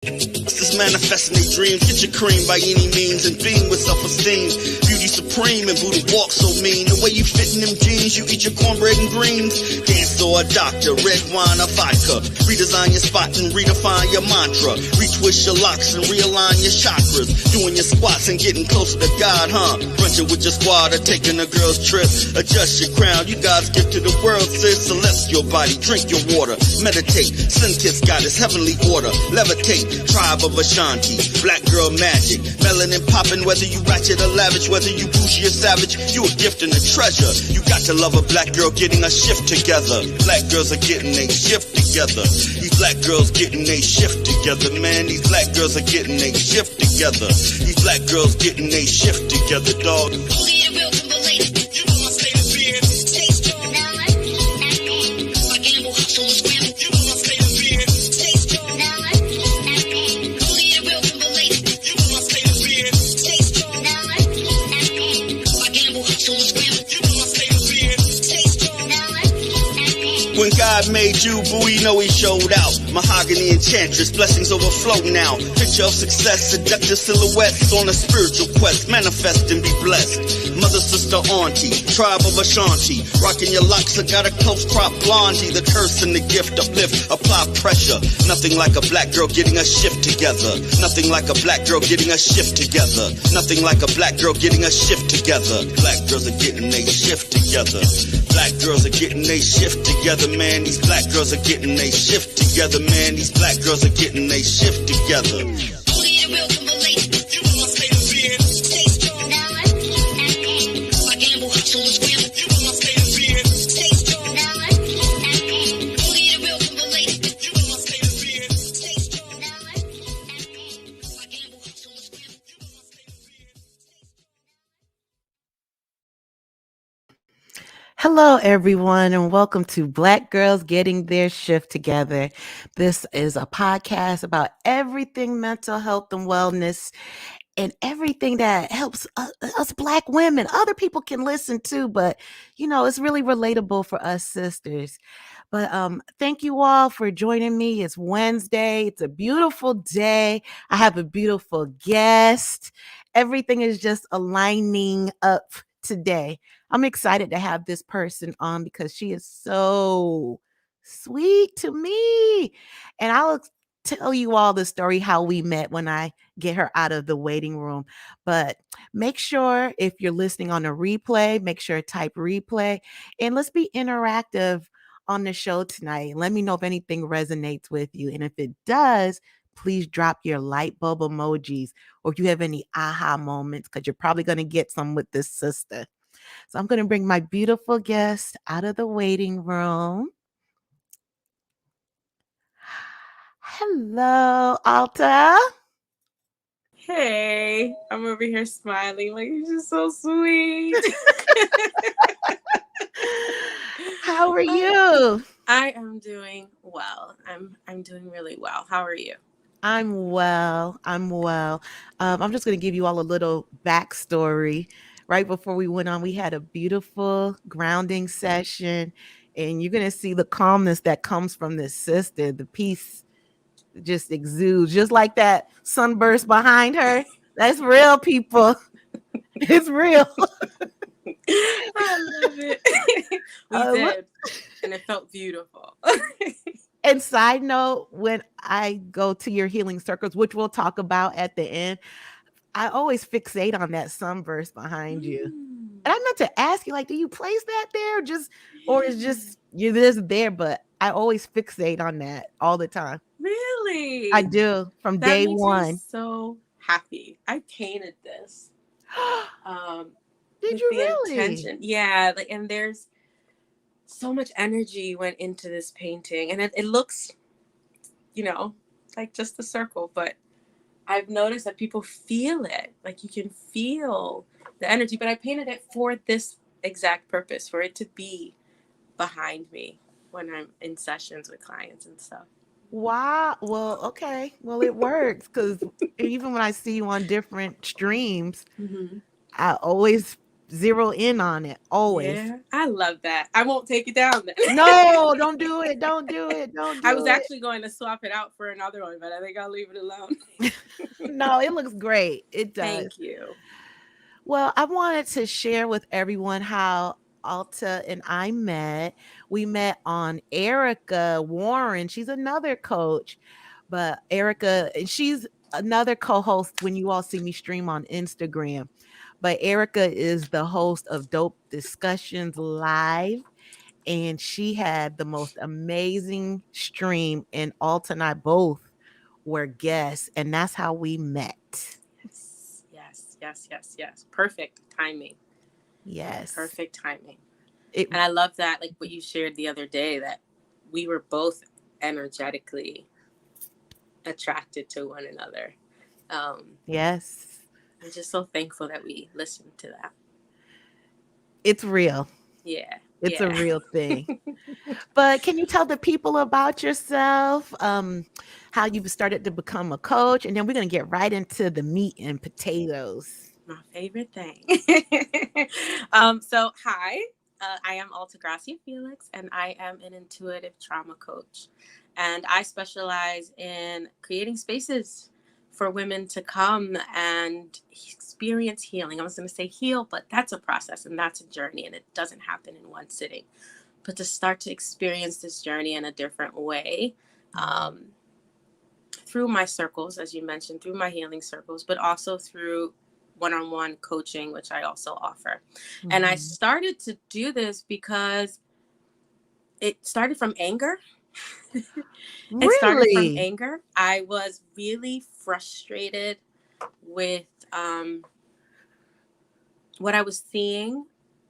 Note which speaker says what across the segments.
Speaker 1: This manifesting their dreams. Get your cream by any means and beam with self-esteem. Beauty supreme and Buddha walk so mean. The way you fit in them jeans, you eat your cornbread and greens. Dance or a doctor, red wine or vodka. Redesign your spot and redefine your mantra. Retwist your locks and realign your chakras. Doing your squats and getting closer to God, huh? Brunching with your squad or taking a girl's trip. Adjust your crown, you God's gift to the world, sis. Celestial body, drink your water. Meditate, sun kiss goddess, heavenly order. Levitate, tribe of Ashanti, black girl magic, melanin popping, whether you ratchet or lavish, whether you bougie or savage, you a gift and a treasure. You got to love a black girl getting a shift together. Black girls are getting a shift together. These black girls getting a shift together, man. These black girls are getting a shift together. These black girls getting a shift together, dog. When God made you, boo, you know he showed out. Mahogany enchantress, blessings overflow now. Picture of success, seductive silhouettes on a spiritual quest. Manifest and be blessed. Mother, sister, auntie, tribe of Ashanti. Rocking your locks, I got a close crop blondie. The curse and the gift, uplift, apply pressure. Nothing like a black girl getting a shift together. Nothing like a black girl getting a shift together. Nothing like a black girl getting a shift together. Black girls are getting a shift together. Black girls are getting a shift together, man. These black girls are getting a shift together, man. These black girls are getting a shift together.
Speaker 2: Hello, everyone, and welcome to Black Girls Getting Their Shift Together. This is a podcast about everything mental health and wellness and everything that helps us Black women. Other people can listen too, but, it's really relatable for us sisters. But thank you all for joining me. It's Wednesday. It's a beautiful day. I have a beautiful guest. Everything is just aligning up today. I'm excited to have this person on because she is so sweet to me. And I'll tell you all the story how we met when I get her out of the waiting room. But make sure if you're listening on a replay, make sure to type replay and let's be interactive on the show tonight. Let me know if anything resonates with you. And if it does, please drop your light bulb emojis or if you have any aha moments, because you're probably going to get some with this sister. So I'm going to bring my beautiful guest out of the waiting room. Hello, Alta.
Speaker 3: Hey, I'm over here smiling like you're just so sweet.
Speaker 2: How are you?
Speaker 3: I am doing well. I'm doing really well. How are you?
Speaker 2: I'm well. I'm just going to give you all a little backstory. Right before we went on, we had a beautiful grounding session, and you're going to see the calmness that comes from this sister. The peace just exudes, just like that sunburst behind her. That's real, people. It's real.
Speaker 3: I love it. We did, and it felt beautiful.
Speaker 2: And side note, when I go to your healing circles, which we'll talk about at the end, I always fixate on that sunburst behind you. And I meant to ask you, like, do you place that there or is just you're just there? But I always fixate on that all the time.
Speaker 3: Really?
Speaker 2: I do from
Speaker 3: that
Speaker 2: day
Speaker 3: makes
Speaker 2: one.
Speaker 3: Me so happy. I painted this.
Speaker 2: Did you really?
Speaker 3: Intention. Yeah, and there's so much energy went into this painting, and it looks, like just a circle, but I've noticed that people feel it. Like you can feel the energy, but I painted it for this exact purpose, for it to be behind me when I'm in sessions with clients and stuff.
Speaker 2: Wow. Well, okay. Well, it works because even when I see you on different streams, I always zero in on it always.
Speaker 3: Yeah, I love that. I won't take it down then.
Speaker 2: No, don't do it. Don't do it. Don't
Speaker 3: I was
Speaker 2: do it.
Speaker 3: actually going to swap it out for another one, but I think I'll leave it alone.
Speaker 2: No, it looks great. It does.
Speaker 3: Thank you.
Speaker 2: Well, I wanted to share with everyone how Alta and I met. We met on Erica Warren. She's another coach, but Erica, and she's another co-host when you all see me stream on Instagram. But Erica is the host of Dope Discussions Live, and she had the most amazing stream, and Alta and I both were guests, and that's how we met.
Speaker 3: Yes. Perfect timing.
Speaker 2: Yes.
Speaker 3: Perfect timing.
Speaker 2: It,
Speaker 3: And I love that, like what you shared the other day, that we were both energetically attracted to one another.
Speaker 2: yes.
Speaker 3: I'm just so thankful that we listened to that.
Speaker 2: It's real.
Speaker 3: Yeah.
Speaker 2: It's a real thing. But can you tell the people about yourself, how you started to become a coach? And then we're going to get right into the meat and potatoes.
Speaker 3: My favorite thing. So, hi, I am Altagracia Felix, and I am an intuitive trauma coach. And I specialize in creating spaces for women to come and experience healing. I was going to say heal, but that's a process and that's a journey, and it doesn't happen in one sitting. But to start to experience this journey in a different way, through my circles, as you mentioned, through my healing circles, but also through one-on-one coaching, which I also offer. Mm-hmm. And I started to do this because it started from anger.
Speaker 2: Really?
Speaker 3: It started from anger. I was really frustrated with what I was seeing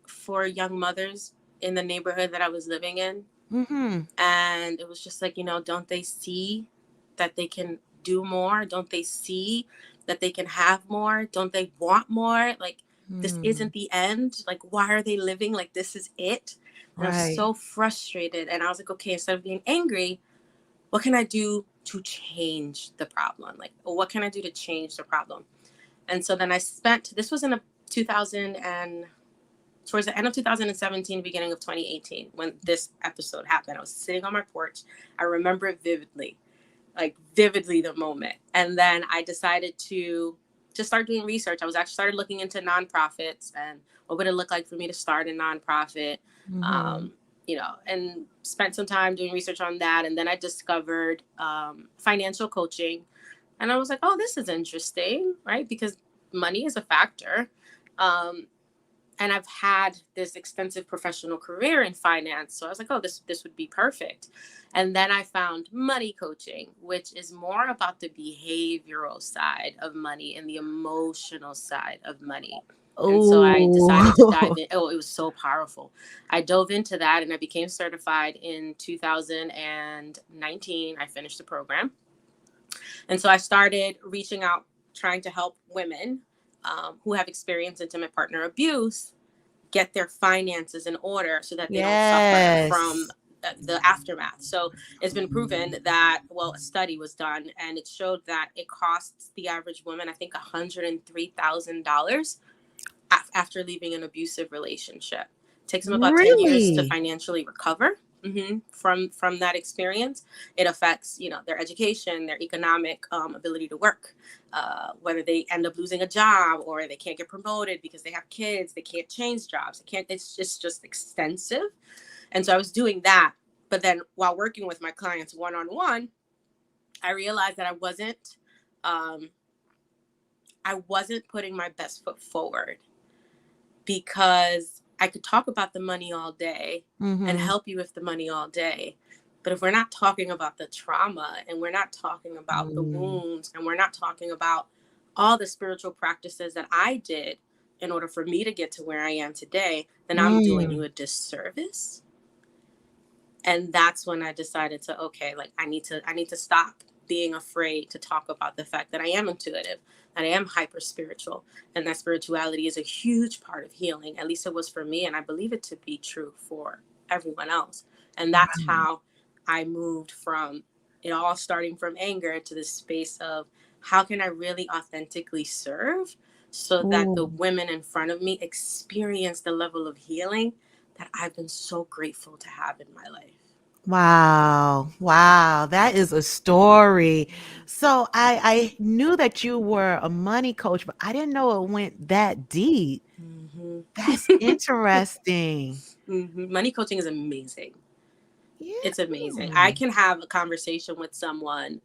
Speaker 3: for young mothers in the neighborhood that I was living in.
Speaker 2: Mm-hmm.
Speaker 3: And it was just like, don't they see that they can do more? Don't they see that they can have more? Don't they want more? Like, this isn't the end. Like, why are they living like this is it? And I was so frustrated. And I was like, okay, instead of being angry, what can I do to change the problem? Like, what can I do to change the problem? And so then this was in towards the end of 2017, beginning of 2018, when this episode happened. I was sitting on my porch. I remember it vividly the moment. And then I decided to start doing research. I was actually started looking into nonprofits and what would it look like for me to start a nonprofit, and spent some time doing research on that. And then I discovered financial coaching. And I was like, oh, this is interesting, right? Because money is a factor. And I've had this extensive professional career in finance. So I was like, oh, this would be perfect. And then I found money coaching, which is more about the behavioral side of money and the emotional side of money. Oh. And so I decided to dive in. Oh, it was so powerful. I dove into that and I became certified in 2019. I finished the program. And so I started reaching out, trying to help women who have experienced intimate partner abuse get their finances in order so that they don't suffer from the aftermath. So it's been proven that, a study was done and it showed that it costs the average woman, I think, $103,000 after leaving an abusive relationship. It takes them about 10 years to financially recover. From that experience. It affects, their education, their economic ability to work, whether they end up losing a job or they can't get promoted because they have kids, they can't change jobs. It's just extensive. And so I was doing that. But then while working with my clients one-on-one, I realized that I wasn't putting my best foot forward, because I could talk about the money all day and help you with the money all day. But if we're not talking about the trauma and we're not talking about the wounds and we're not talking about all the spiritual practices that I did in order for me to get to where I am today, then I'm doing you a disservice. And that's when I decided to, I need to stop being afraid to talk about the fact that I am intuitive, that I am hyper spiritual, and that spirituality is a huge part of healing. At least it was for me, and I believe it to be true for everyone else. And that's how I moved from it all starting from anger to this space of how can I really authentically serve so that the
Speaker 2: Ooh.
Speaker 3: women in front of me experience the level of healing that I've been so grateful to have in my life.
Speaker 2: Wow. Wow. That is a story. So I knew that you were a money coach, but I didn't know it went that deep.
Speaker 3: Mm-hmm.
Speaker 2: That's interesting.
Speaker 3: Mm-hmm. Money coaching is amazing.
Speaker 2: Yeah.
Speaker 3: It's amazing. I can have a conversation with someone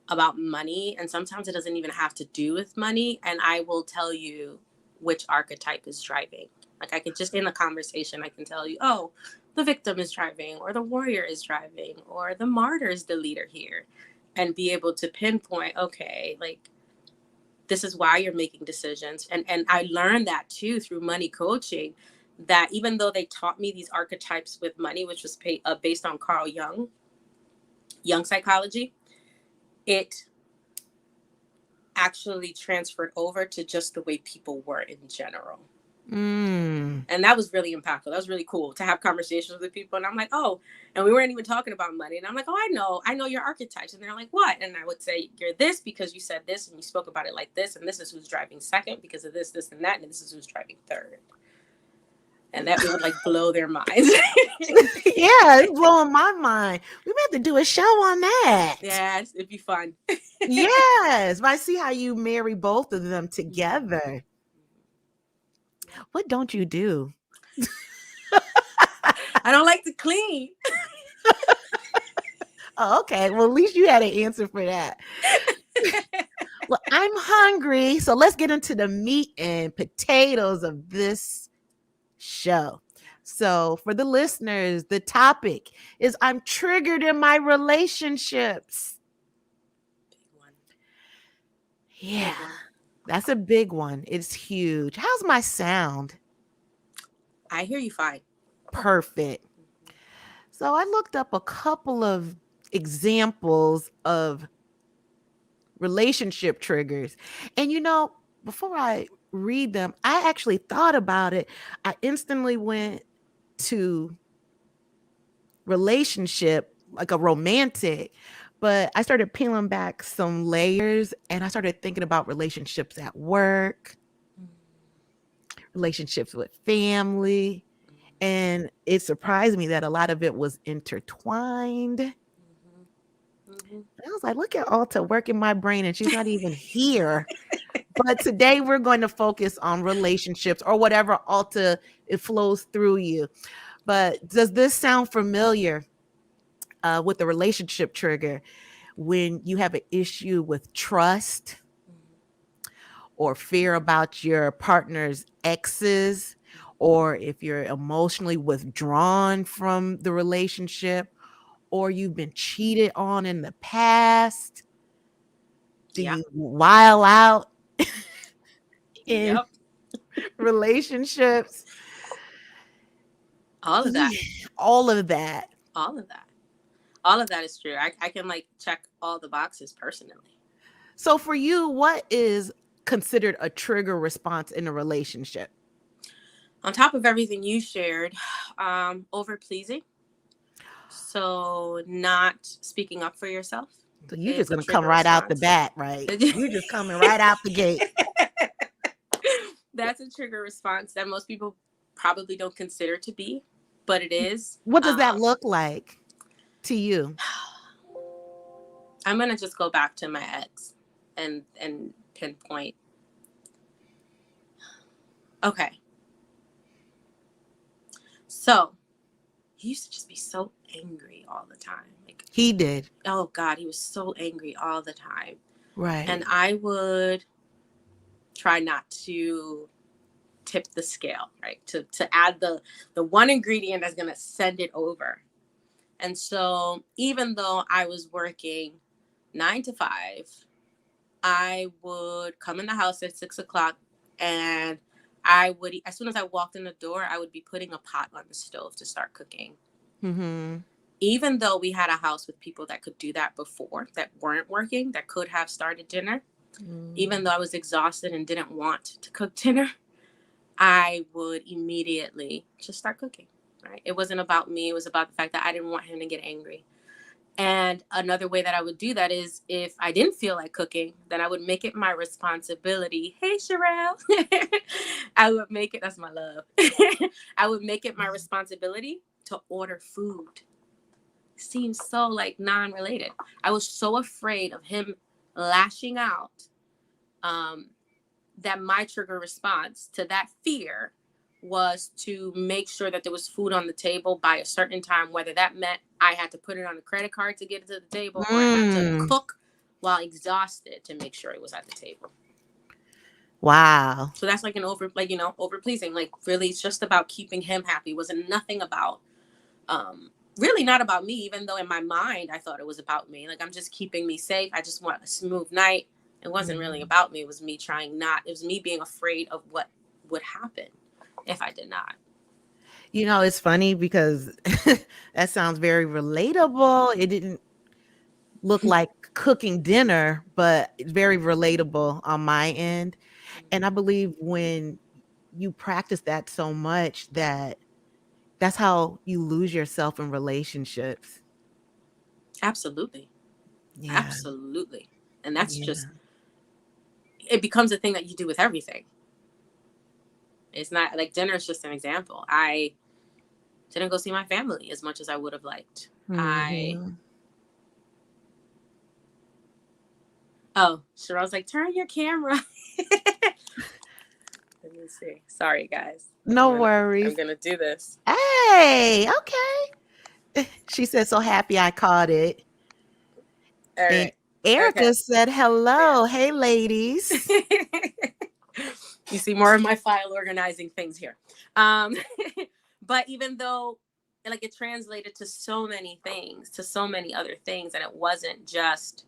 Speaker 3: about money, and sometimes it doesn't even have to do with money, and I will tell you which archetype is driving. Like, I could just, in a conversation, I can tell you, oh, the victim is driving, or the warrior is driving, or the martyr is the leader here, and be able to pinpoint, okay, like, this is why you're making decisions. And I learned that too through money coaching, that even though they taught me these archetypes with money, which was based on Carl Jung psychology, it actually transferred over to just the way people were in general.
Speaker 2: Mm.
Speaker 3: And that was really impactful. That was really cool to have conversations with people. And I'm like, oh, and we weren't even talking about money. And I'm like, oh, I know your archetypes. And they're like, what? And I would say, you're this because you said this and you spoke about it like this. And this is who's driving second because of this, this, and that. And this is who's driving third. And that would like blow their minds.
Speaker 2: Yeah, it's blowing my mind. We may have to do a show on that.
Speaker 3: Yeah, it'd be fun.
Speaker 2: Yes, but I see how you marry both of them together. What don't you do?
Speaker 3: I don't like to clean.
Speaker 2: Oh, okay. Well, at least you had an answer for that. Well, I'm hungry, so let's get into the meat and potatoes of this show. So, for the listeners, the topic is I'm triggered in my relationships.
Speaker 3: Big one.
Speaker 2: Yeah,
Speaker 3: Big one.
Speaker 2: that's a big one. It's huge. How's my sound?
Speaker 3: I hear you fine.
Speaker 2: Perfect. So, I looked up a couple of examples of relationship triggers. And before I read them, I actually thought about it. I instantly went to relationship, like a romantic, but I started peeling back some layers and I started thinking about relationships at work, relationships with family. And it surprised me that a lot of it was intertwined. I was like, look at Alta working my brain, and she's not even here. But today we're going to focus on relationships or whatever Alta it flows through you. But does this sound familiar with the relationship trigger when you have an issue with trust or fear about your partner's exes, or if you're emotionally withdrawn from the relationship, or you've been cheated on in the past? Do
Speaker 3: Yeah.
Speaker 2: you while out in
Speaker 3: Yep.
Speaker 2: relationships?
Speaker 3: All of that.
Speaker 2: All of that.
Speaker 3: All of that. All of that is true. I can like check all the boxes personally.
Speaker 2: So for you, what is considered a trigger response in a relationship?
Speaker 3: On top of everything you shared, over pleasing. So not speaking up for yourself.
Speaker 2: So you're
Speaker 3: Is
Speaker 2: just
Speaker 3: a
Speaker 2: going to come
Speaker 3: trigger
Speaker 2: right out the
Speaker 3: response.
Speaker 2: bat, right? You're just coming right out the gate.
Speaker 3: That's a trigger response that most people probably don't consider to be, but it is.
Speaker 2: What does that look like to you?
Speaker 3: I'm going to just go back to my ex and pinpoint. Okay. So he used to just be so angry all the time. Like,
Speaker 2: He did.
Speaker 3: oh God, he was so angry all the time.
Speaker 2: Right.
Speaker 3: And I would try not to tip the scale, right? To add the one ingredient that's going to send it over. And so even though I was working 9 to 5, I would come in the house at 6:00 and I would, as soon as I walked in the door, I would be putting a pot on the stove to start cooking.
Speaker 2: Mm-hmm.
Speaker 3: Even though we had a house with people that could do that before, that weren't working, that could have started dinner, even though I was exhausted and didn't want to cook dinner, I would immediately just start cooking, right? It wasn't about me. It was about the fact that I didn't want him to get angry. And another way that I would do that is if I didn't feel like cooking, then I would make it my responsibility. Hey, Sherelle. I would make it, that's my love. I would make it my responsibility to order food. Seems so like non-related. I was so afraid of him lashing out that my trigger response to that fear was to make sure that there was food on the table by a certain time, whether that meant I had to put it on a credit card to get it to the table or I had to cook while exhausted to make sure it was at the table.
Speaker 2: Wow.
Speaker 3: So that's like an over pleasing. Like really it's just about keeping him happy. It wasn't nothing about really not about me, even though in my mind I thought it was about me. Like I'm just keeping me safe. I just want a smooth night. It wasn't really about me. It was me it was me being afraid of what would happen if I did not.
Speaker 2: It's funny because that sounds very relatable. It didn't look like cooking dinner, but it's very relatable on my end. And I believe when you practice that so much that's how you lose yourself in relationships.
Speaker 3: Absolutely.
Speaker 2: Yeah.
Speaker 3: Absolutely. And that's just, it becomes a thing that you do with everything. It's not like dinner is just an example. I didn't go see my family as much as I would have liked. Cheryl's like, turn your camera. Let me see. Sorry, guys.
Speaker 2: No worries.
Speaker 3: I'm going to do this.
Speaker 2: Hey, okay. She said, so happy I caught it.
Speaker 3: All right.
Speaker 2: Erica said, hello. Yeah. Hey, ladies.
Speaker 3: You see more of my file organizing things here. But even though like it translated to so many things, to so many other things, and it wasn't just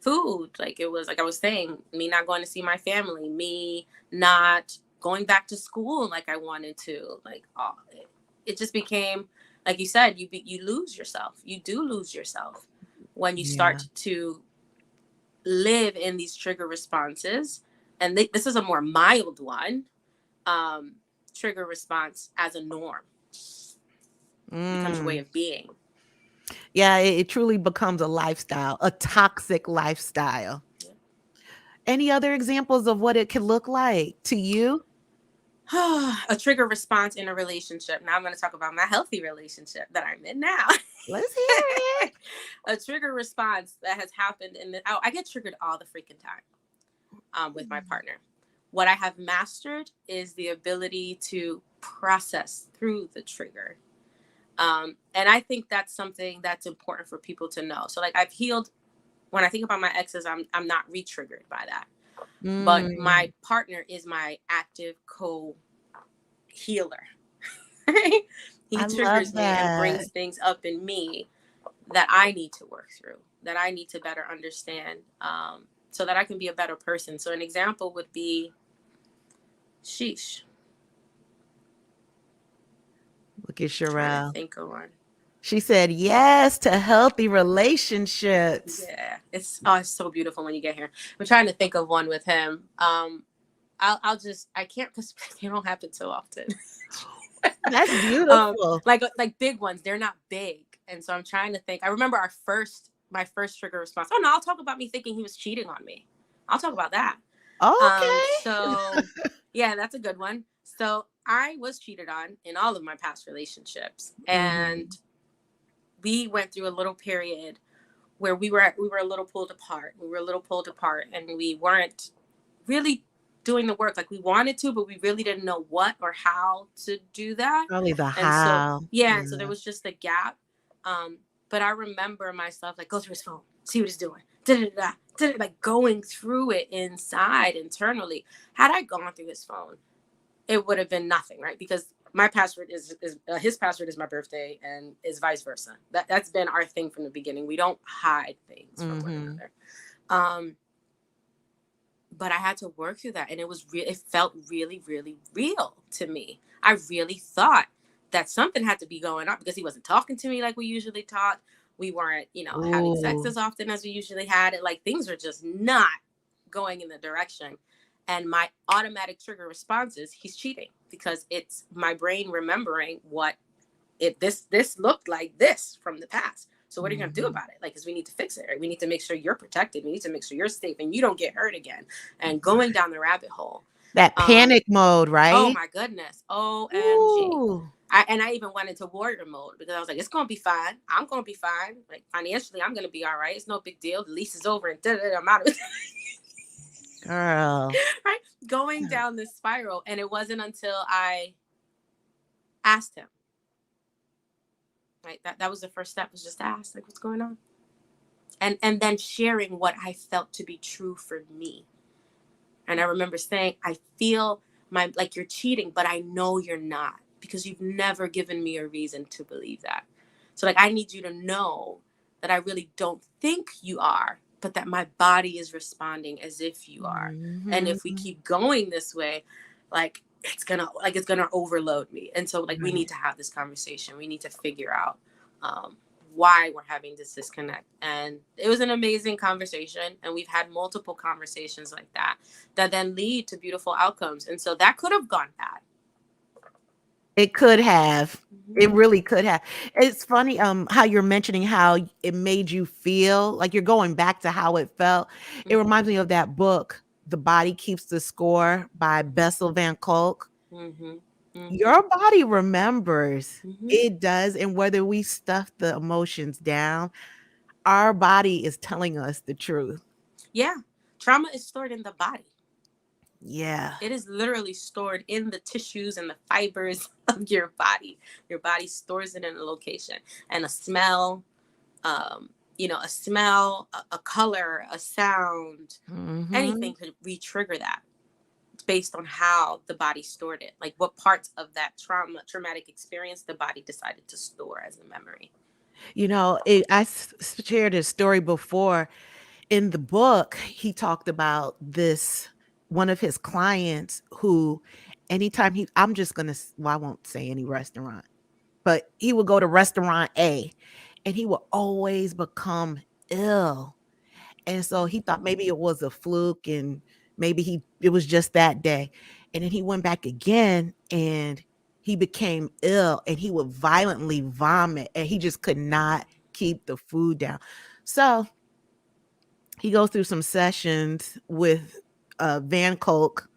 Speaker 3: food. Like it was, like I was saying, me not going to see my family, me not going back to school like I wanted to. Like it just became, like you said, you lose yourself. You do lose yourself when you start to live in these trigger responses. And this is a more mild one, trigger response as a norm. Becomes a way of being.
Speaker 2: Yeah, it truly becomes a lifestyle, a toxic lifestyle. Yeah. Any other examples of what it could look like to you?
Speaker 3: A trigger response in a relationship. Now I'm going to talk about my healthy relationship that I'm in now.
Speaker 2: Let's hear it.
Speaker 3: A trigger response that has happened I get triggered all the freaking time with my partner. What I have mastered is the ability to process through the trigger. And I think that's something that's important for people to know. So like I've healed, when I think about my exes, I'm not re-triggered by that. But my partner is my active co-healer. He triggers me and brings things up in me that I need to work through, that I need to better understand, so that I can be a better person. So an example would be, sheesh.
Speaker 2: Look at Sherelle.
Speaker 3: Think of one.
Speaker 2: She said yes to healthy relationships.
Speaker 3: Yeah, it's so beautiful when you get here. I'm trying to think of one with him. I can't because they don't happen so often.
Speaker 2: That's beautiful.
Speaker 3: Like big ones, they're not big, and so I'm trying to think. I remember my first trigger response. Oh no, I'll talk about me thinking he was cheating on me. I'll talk about that.
Speaker 2: Okay.
Speaker 3: So yeah, that's a good one. So I was cheated on in all of my past relationships, and we went through a little period where we were a little pulled apart. And we weren't really doing the work like we wanted to, but we really didn't know what or how to do that.
Speaker 2: Probably the how.
Speaker 3: So, and so there was just a gap. But I remember myself like, go through his phone, see what he's doing, like going through it internally. Had I gone through his phone, it would have been nothing, right? Because my password is his password is my birthday, and is vice versa. That's been our thing from the beginning. We don't hide things from one another. But I had to work through that, and it felt really, really real to me. I really thought that something had to be going on because he wasn't talking to me like we usually talk. We weren't, having sex as often as we usually had it. Like things were just not going in the direction. And my automatic trigger response is he's cheating, because it's my brain remembering what this looked like this from the past. So what are you going to do about it? Like, because we need to fix it, right? We need to make sure you're protected. We need to make sure you're safe and you don't get hurt again. And going down the rabbit hole.
Speaker 2: That panic mode, right?
Speaker 3: Oh my goodness. OMG.
Speaker 2: Ooh.
Speaker 3: I even went into warrior mode because I was like, it's going to be fine. I'm going to be fine. Like, financially, I'm going to be all right. It's no big deal. The lease is over and I'm out of it.
Speaker 2: Girl.
Speaker 3: Right? Going down this spiral. And it wasn't until I asked him. Right? That was the first step, was just to ask, like, what's going on? And then sharing what I felt to be true for me. And I remember saying, I feel like you're cheating, but I know you're not, because you've never given me a reason to believe that. So like, I need you to know that I really don't think you are, but that my body is responding as if you are. Mm-hmm. And if we keep going this way, like it's gonna overload me. And so like, we need to have this conversation. We need to figure out why we're having this disconnect. And it was an amazing conversation. And we've had multiple conversations like that then lead to beautiful outcomes. And so that could have gone bad.
Speaker 2: It could have. Mm-hmm. It really could have. It's funny how you're mentioning how it made you feel, like you're going back to how it felt. Mm-hmm. It reminds me of that book, The Body Keeps the Score by Bessel van Kolk. Mm-hmm. Mm-hmm. Your body remembers. Mm-hmm. It does. And whether we stuff the emotions down, our body is telling us the truth.
Speaker 3: Yeah. Trauma is stored in the body.
Speaker 2: Yeah.
Speaker 3: It is literally stored in the tissues and the fibers of your body. Your body stores it in a location. And a smell, a color, a sound, mm-hmm. anything could re-trigger that. Based on how the body stored it, like what parts of that traumatic experience the body decided to store as a memory.
Speaker 2: I shared a story before. In the book, he talked about one of his clients who, anytime I won't say any restaurant, but he would go to restaurant A and he would always become ill. And so he thought maybe it was a fluke and maybe it was just that day. And then he went back again and he became ill and he would violently vomit and he just could not keep the food down. So he goes through some sessions with Van Kolk,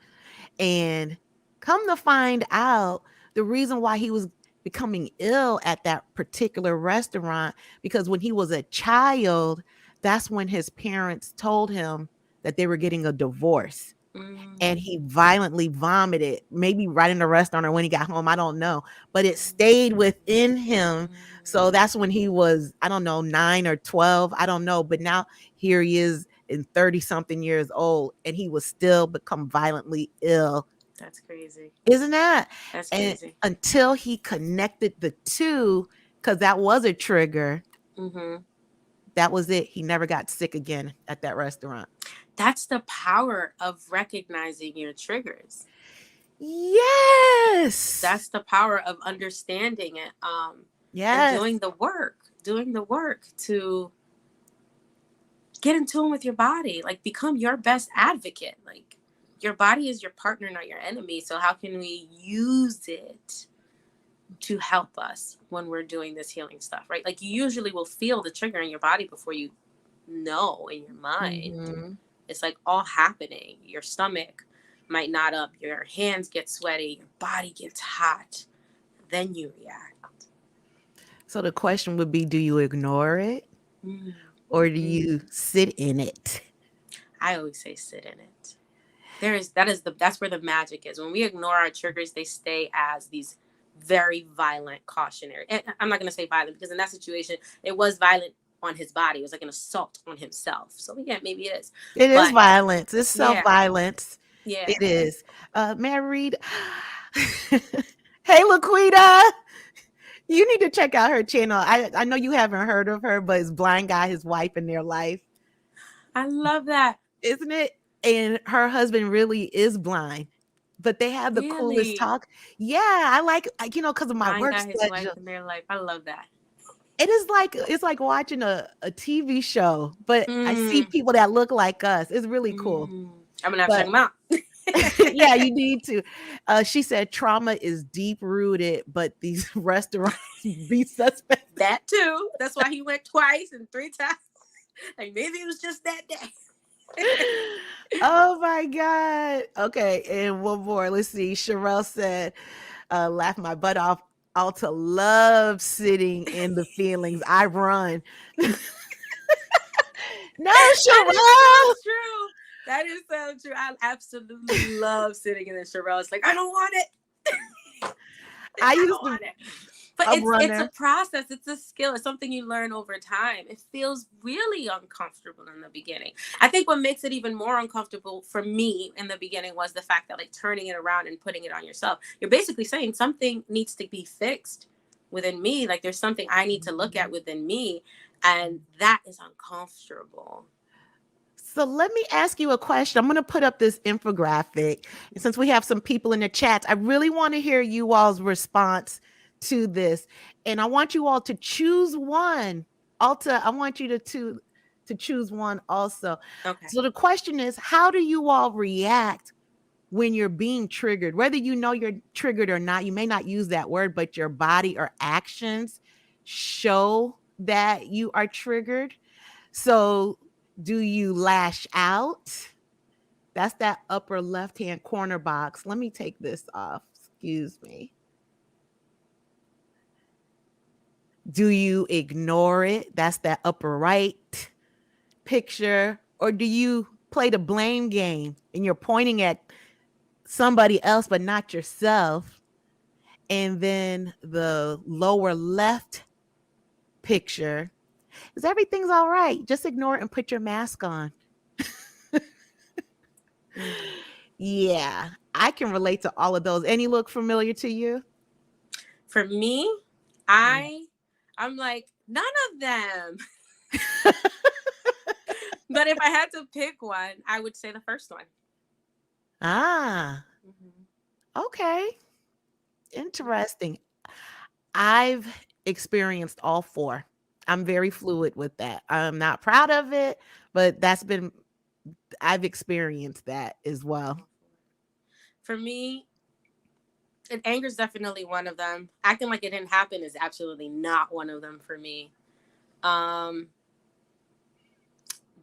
Speaker 2: and come to find out the reason why he was becoming ill at that particular restaurant, because when he was a child, that's when his parents told him that they were getting a divorce. Mm. And he violently vomited, maybe right in the restaurant or when he got home, I don't know, but it stayed within him. So that's when he was, 9 or 12, I don't know. But now here he is in 30 something years old and he was still become violently ill.
Speaker 3: That's crazy.
Speaker 2: Isn't that?
Speaker 3: That's crazy.
Speaker 2: And until he connected the two, because that was a trigger. Mm-hmm. That was it. He never got sick again at that restaurant.
Speaker 3: That's the power of recognizing your triggers.
Speaker 2: Yes.
Speaker 3: That's the power of understanding it.
Speaker 2: Yes.
Speaker 3: And doing the work to get in tune with your body, like become your best advocate. Like your body is your partner, not your enemy. So how can we use it to help us when we're doing this healing stuff, right? Like you usually will feel the trigger in your body before you know in your mind. Mm-hmm. It's like all happening. Your stomach might knot up, your hands get sweaty, your body gets hot, then you react.
Speaker 2: So the question would be, do you ignore it? Mm-hmm. Or do you sit in it?
Speaker 3: I always say sit in it. That's where the magic is. When we ignore our triggers, they stay as these very violent cautionary. And I'm not going to say violent because in that situation, it was violent on his body. It was like an assault on himself. So yeah, maybe it is.
Speaker 2: It is violence. It's self-violence.
Speaker 3: Yeah.
Speaker 2: It is. May I read? Hey, Laquita. You need to check out her channel. I know you haven't heard of her, but it's Blind Guy, his wife, and their life.
Speaker 3: I love that.
Speaker 2: Isn't it? And her husband really is blind, but they have the coolest talk. Yeah, I like, because of my work schedule.
Speaker 3: His wife and their life. I love that.
Speaker 2: It's like watching a TV show, but I see people that look like us. It's really cool.
Speaker 3: I'm gonna have to check them out.
Speaker 2: Yeah, you need to. She said trauma is deep rooted, but these restaurants be suspect.
Speaker 3: That too. That's why he went twice and 3 times. Like maybe it was just that day.
Speaker 2: Oh my God. Okay, and one more. Let's see. Sherelle said, laugh my butt off. Alta loves sitting in the feelings. I run. No,
Speaker 3: That is
Speaker 2: Sherelle.
Speaker 3: so true. That is so true. I absolutely love sitting in the Sherelle. It's like, I don't want it.
Speaker 2: I
Speaker 3: I
Speaker 2: used
Speaker 3: don't
Speaker 2: to
Speaker 3: want it. But
Speaker 2: a
Speaker 3: it's a
Speaker 2: runner.
Speaker 3: process. It's a skill. It's something you learn over time. It feels really uncomfortable in the beginning. I think what makes it even more uncomfortable for me in the beginning was the fact that like turning it around and putting it on yourself. You're basically saying something needs to be fixed within me. Like there's something I need to look at within me. And that is uncomfortable.
Speaker 2: So let me ask you a question. I'm going to put up this infographic. And since we have some people in the chat, I really want to hear you all's response to this. And I want you all to choose one. Alta, I want you to choose one also.
Speaker 3: Okay.
Speaker 2: So the question is, how do you all react when you're being triggered? Whether you know you're triggered or not, you may not use that word, but your body or actions show that you are triggered. So do you lash out? That's that upper left-hand corner box. Let me take this off. Excuse me. Do you ignore it? That's that upper right picture. Or do you play the blame game and you're pointing at somebody else but not yourself? And then the lower left picture is everything's all right. Just ignore it and put your mask on. Yeah, I can relate to all of those. Any look familiar to you?
Speaker 3: For me, I'm like, none of them. But if I had to pick one, I would say the first one.
Speaker 2: Ah, okay. Interesting. I've experienced all four. I'm very fluid with that. I'm not proud of it, but I've experienced that as well.
Speaker 3: For me, anger is definitely one of them. Acting like it didn't happen is absolutely not one of them for me.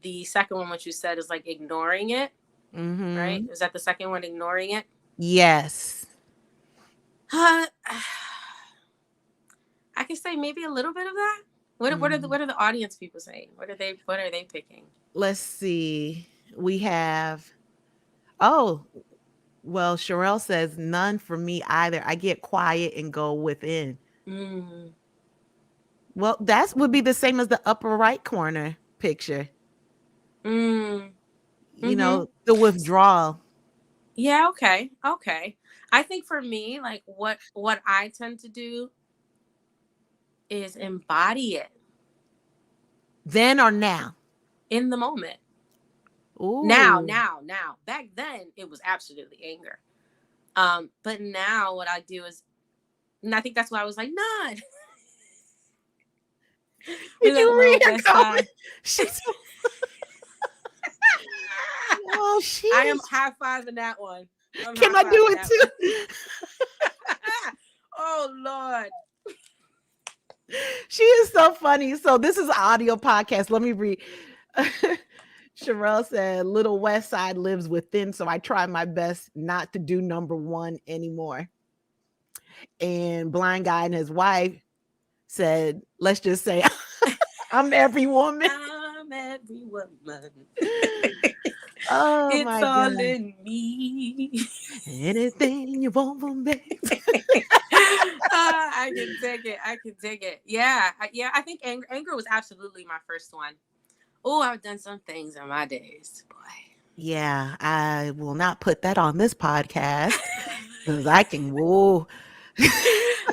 Speaker 3: The second one, what you said, is like ignoring it, right? Is that the second one, ignoring it?
Speaker 2: Yes.
Speaker 3: I can say maybe a little bit of that. What are the audience people saying? What are they picking?
Speaker 2: Let's see. We have well, Sherelle says none for me either. I get quiet and go within. Well, that would be the same as the upper right corner picture. You know, the withdrawal.
Speaker 3: Yeah, okay. I think for me, like what I tend to do is embody it.
Speaker 2: Then or now?
Speaker 3: In the moment.
Speaker 2: Ooh.
Speaker 3: Now. Back then, it was absolutely anger. But now what I do is, and I think that's why I was like, none.
Speaker 2: Did you read her comment? Oh, shit.
Speaker 3: I am high-fiving that one.
Speaker 2: Can I do it too?
Speaker 3: Oh, Lord.
Speaker 2: She is so funny. So this is an audio podcast. Let me read. Sherelle said, Little West Side lives within, so I try my best not to do number one anymore. And Blind Guy and his wife said, let's just say, I'm every woman.
Speaker 3: I'm every woman.
Speaker 2: Oh,
Speaker 3: it's
Speaker 2: my
Speaker 3: all
Speaker 2: God.
Speaker 3: in me.
Speaker 2: Anything you want from me.
Speaker 3: I can take it. Yeah. I think anger was absolutely my first one. Oh, I've done some things in my days, boy.
Speaker 2: Yeah, I will not put that on this podcast because I can. Whoa.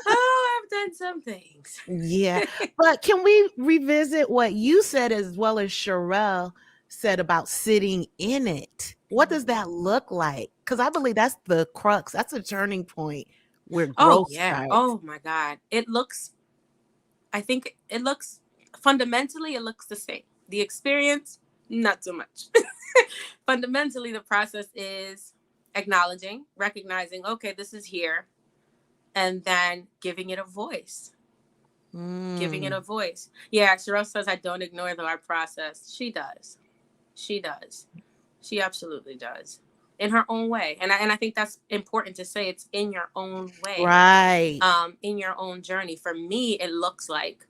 Speaker 3: Oh, I've done some things.
Speaker 2: Yeah, but can we revisit what you said as well as Sherelle said about sitting in it? What does that look like? Because I believe that's the crux. That's a turning point where growth starts.
Speaker 3: Oh my God. I think it looks, fundamentally, it looks the same. The experience, not so much. Fundamentally, the process is acknowledging, recognizing, okay, this is here, and then giving it a voice. Giving it a voice. Yeah, Cheryl says I don't ignore though I process. She does. She does. She absolutely does. In her own way. And I think that's important to say. It's in your own way.
Speaker 2: Right.
Speaker 3: In your own journey. For me, it looks like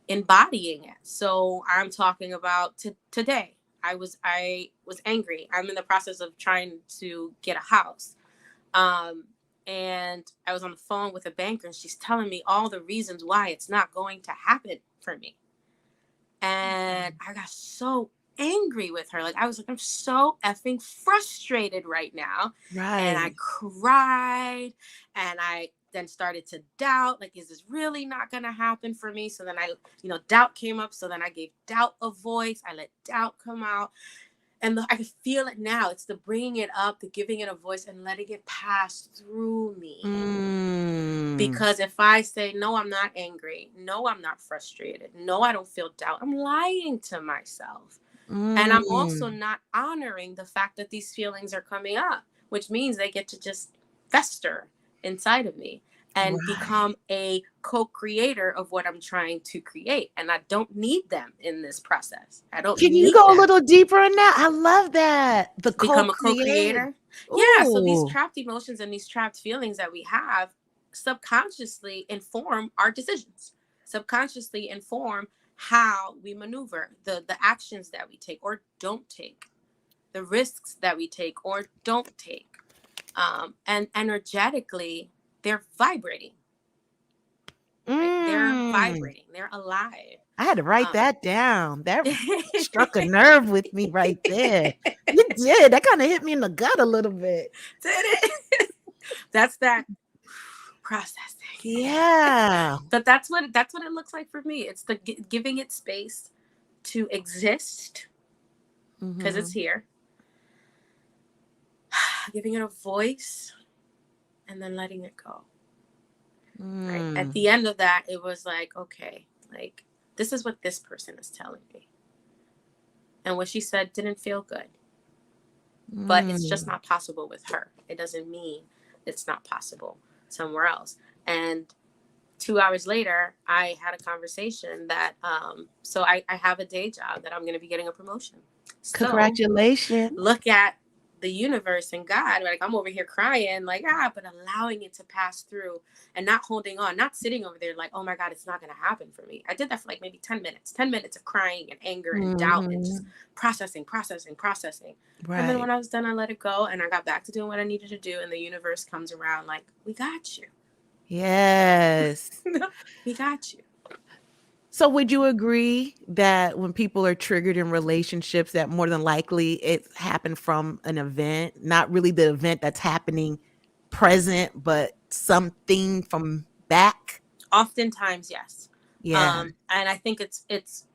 Speaker 3: embodying it. So I'm talking about today. I was angry. I'm in the process of trying to get a house. And I was on the phone with a banker and she's telling me all the reasons why it's not going to happen for me. And I got so angry with her. Like, I was like, I'm so effing frustrated right now.
Speaker 2: Right.
Speaker 3: And I cried and I then started to doubt, like, is this really not going to happen for me? So then doubt came up. So then I gave doubt a voice. I let doubt come out. And I can feel it now. It's the bringing it up, the giving it a voice and letting it pass through me. Because if I say, no, I'm not angry. No, I'm not frustrated. No, I don't feel doubt. I'm lying to myself. And I'm also not honoring the fact that these feelings are coming up, which means they get to just fester inside of me and become a co-creator of what I'm trying to create. And I don't need them in this process. I don't
Speaker 2: Can
Speaker 3: need
Speaker 2: you go
Speaker 3: them.
Speaker 2: a little deeper in that? I love that.
Speaker 3: Become a co-creator. Yeah. So these trapped emotions and these trapped feelings that we have subconsciously inform our decisions, subconsciously inform how we maneuver, the actions that we take or don't take, the risks that we take or don't take. And energetically, they're vibrating. Right? They're vibrating. They're alive.
Speaker 2: I had to write that down. That struck a nerve with me right there. It did. That kind of hit me in the gut a little bit.
Speaker 3: Did it? That's that processing.
Speaker 2: Yeah.
Speaker 3: But that's what it looks like for me. It's the giving it space to exist because it's here. Giving it a voice and then letting it go. Right. At the end of that, it was like, okay, like this is what this person is telling me. And what she said didn't feel good. But it's just not possible with her. It doesn't mean it's not possible somewhere else. And 2 hours later, I had a conversation that, so I have a day job that I'm going to be getting a promotion. So
Speaker 2: congratulations.
Speaker 3: Look at the universe and God, like I'm over here crying, like, but allowing it to pass through and not holding on, not sitting over there like, oh my God, it's not going to happen for me. I did that for like maybe 10 minutes of crying and anger and doubt and just processing. Right. And then when I was done, I let it go and I got back to doing what I needed to do. And the universe comes around like, we got you.
Speaker 2: Yes.
Speaker 3: We got you.
Speaker 2: So would you agree that when people are triggered in relationships that more than likely it happened from an event, not really the event that's happening present, but something from back?
Speaker 3: Oftentimes, yes.
Speaker 2: Yeah.
Speaker 3: And I think it's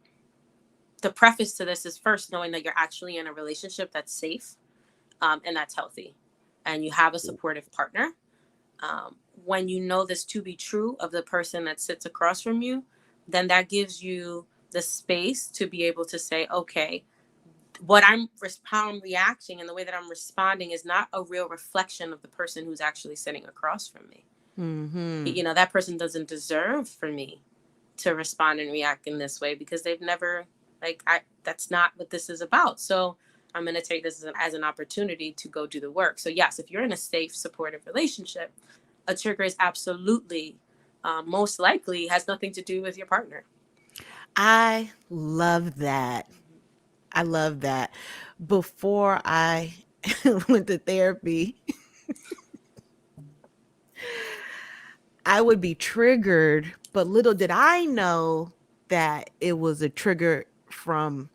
Speaker 3: the preface to this is first knowing that you're actually in a relationship that's safe and that's healthy and you have a supportive partner. When you know this to be true of the person that sits across from you, then that gives you the space to be able to say, okay, how I'm reacting and the way that I'm responding is not a real reflection of the person who's actually sitting across from me. You know, that person doesn't deserve for me to respond and react in this way because they've never, that's not what this is about. So I'm going to take this as an opportunity to go do the work. So yes, if you're in a safe, supportive relationship, a trigger is absolutely most likely has nothing to do with your partner.
Speaker 2: I love that. I love that. Before I went to therapy, I would be triggered, but little did I know that it was a trigger from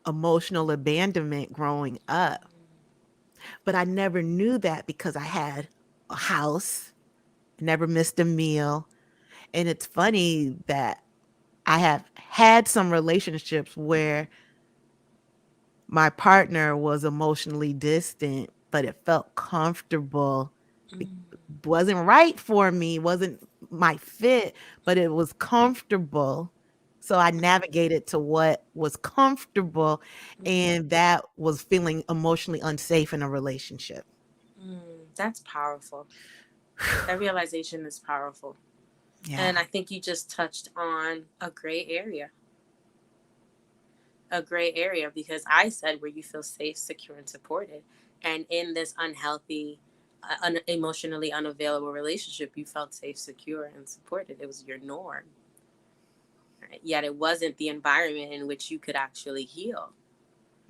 Speaker 2: emotional abandonment growing up. But I never knew that because I had a house, never missed a meal. And it's funny that I have had some relationships where my partner was emotionally distant, but it felt comfortable. It wasn't right for me, wasn't my fit, but it was comfortable. So I navigated to what was comfortable, and that was feeling emotionally unsafe in a relationship.
Speaker 3: That's powerful. That realization is powerful.
Speaker 2: Yeah.
Speaker 3: And I think you just touched on a gray area. A gray area, because I said where you feel safe, secure, and supported. And in this unhealthy, emotionally unavailable relationship, you felt safe, secure, and supported. It was your norm. Right? Yet it wasn't the environment in which you could actually heal.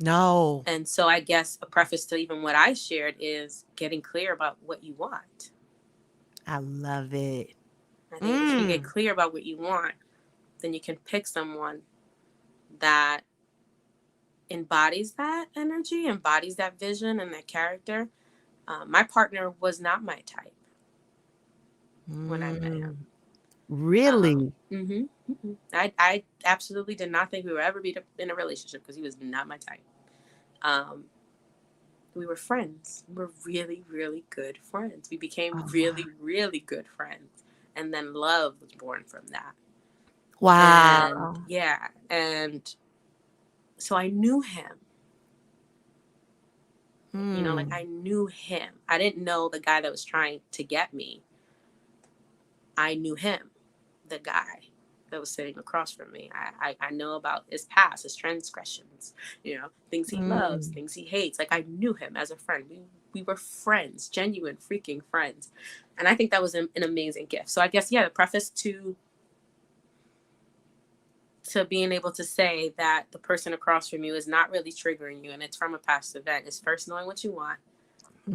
Speaker 2: No.
Speaker 3: And so I guess a preface to even what I shared is getting clear about what you want.
Speaker 2: I love it.
Speaker 3: I think if you get clear about what you want, then you can pick someone that embodies that energy, embodies that vision and that character. My partner was not my type when I met him.
Speaker 2: Really?
Speaker 3: I absolutely did not think we would ever be in a relationship because he was not my type. We were friends. We were really, really good friends. We became really, really good friends. And then love was born from that.
Speaker 2: Wow.
Speaker 3: And yeah. And so I knew him. You know, like I knew him. I didn't know the guy that was trying to get me. I knew him, the guy that was sitting across from me. I know about his past, his transgressions, you know, things he loves, things he hates. Like I knew him as a friend. We were friends, genuine freaking friends. And I think that was an amazing gift. So I guess, yeah, the preface to being able to say that the person across from you is not really triggering you and it's from a past event is first knowing what you want.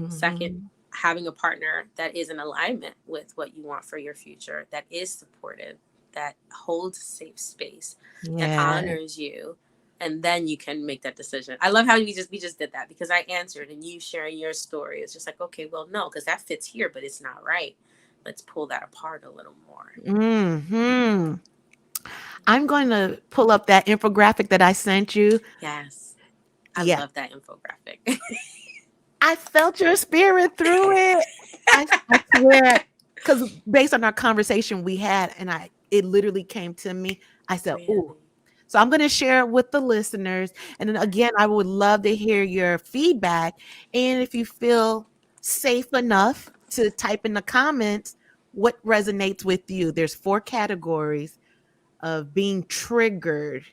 Speaker 3: Second, having a partner that is in alignment with what you want for your future, that is supportive, that holds a safe space, that honors you, and then you can make that decision. I love how we just did that because I answered and you sharing your story. It's just like, okay, well, no, because that fits here, but it's not right. Let's pull that apart a little more.
Speaker 2: I'm going to pull up that infographic that I sent you.
Speaker 3: Yes. I love that infographic.
Speaker 2: I felt your spirit through it. I swear, because based on our conversation we had, and it literally came to me. I said, "Ooh." So I'm going to share it with the listeners. And then again, I would love to hear your feedback. And if you feel safe enough to type in the comments what resonates with you. There's 4 categories of being triggered.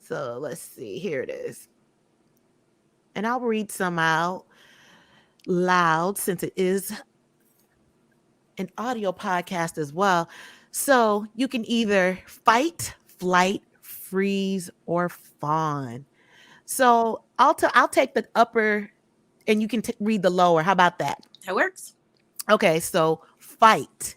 Speaker 2: So let's see. Here it is. And I'll read some out loud since it is an audio podcast as well. So you can either fight, flight, freeze, or fawn. So I'll take the upper, and you can read the lower. How about that?
Speaker 3: That works.
Speaker 2: Okay, so fight.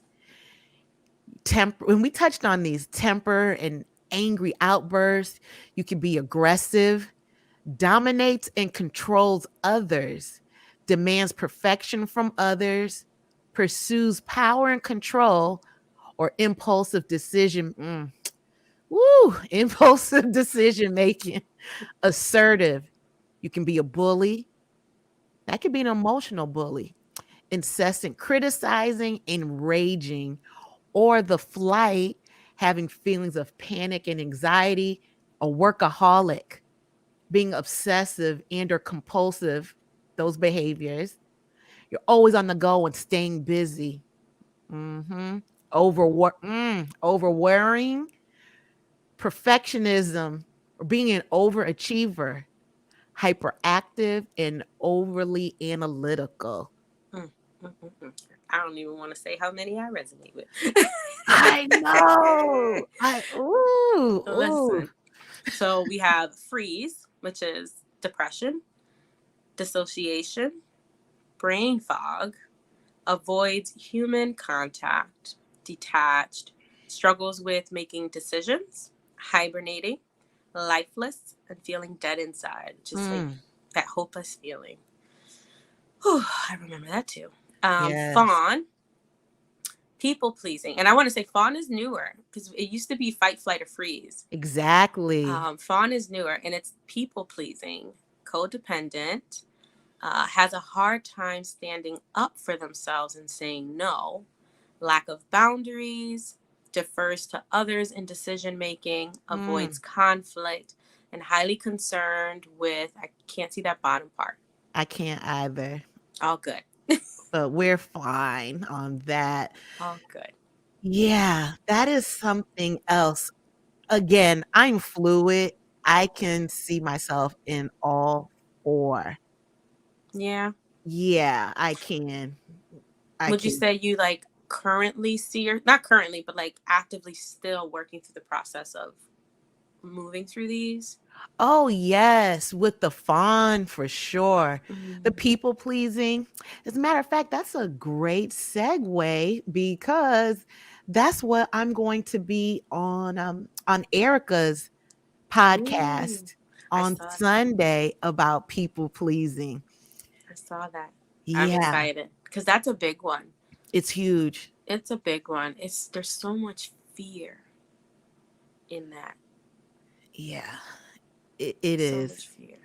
Speaker 2: Temper. When we touched on these temper and angry outbursts, you can be aggressive, dominates and controls others, demands perfection from others, pursues power and control, or impulsive decision. Impulsive decision making. Assertive. You can be a bully. That could be an emotional bully. Incessant criticizing, enraging, or the flight, having feelings of panic and anxiety, a workaholic, being obsessive and or compulsive, those behaviors. You're always on the go and staying busy. Overworrying, perfectionism, or being an overachiever, hyperactive, and overly analytical.
Speaker 3: I don't even want to say how many I resonate with.
Speaker 2: I know.
Speaker 3: Listen. So we have freeze, which is depression, dissociation, brain fog, avoids human contact, detached, struggles with making decisions, hibernating, lifeless, and feeling dead inside, just like that hopeless feeling. Whew, I remember that too. Fawn, people pleasing. And I want to say fawn is newer because it used to be fight, flight, or freeze.
Speaker 2: Exactly.
Speaker 3: Fawn is newer and it's people pleasing, codependent, has a hard time standing up for themselves and saying no, lack of boundaries, defers to others in decision making,
Speaker 2: Mm,
Speaker 3: avoids conflict, and highly concerned with, I can't see that bottom part.
Speaker 2: I can't either,
Speaker 3: All good.
Speaker 2: but we're fine on that.
Speaker 3: All good.
Speaker 2: Yeah, that is something else. Again, I'm fluid. I can see myself in all 4.
Speaker 3: Yeah.
Speaker 2: Yeah, I can. I
Speaker 3: Would you
Speaker 2: can.
Speaker 3: say you like currently see, or not currently, but like actively still working through the process of moving through these?
Speaker 2: Oh, yes, with the fawn for sure. The
Speaker 3: Mm.
Speaker 2: people pleasing. As a matter of fact, that's a great segue because that's what I'm going to be on Erica's
Speaker 3: Ooh,
Speaker 2: podcast
Speaker 3: I
Speaker 2: on
Speaker 3: saw that.
Speaker 2: Sunday about people pleasing.
Speaker 3: I saw that. I'm
Speaker 2: Yeah,
Speaker 3: excited because that's a big one.
Speaker 2: it's huge.
Speaker 3: It's a big one. There's so much fear in that.
Speaker 2: Yeah, it
Speaker 3: So
Speaker 2: is.
Speaker 3: much fear.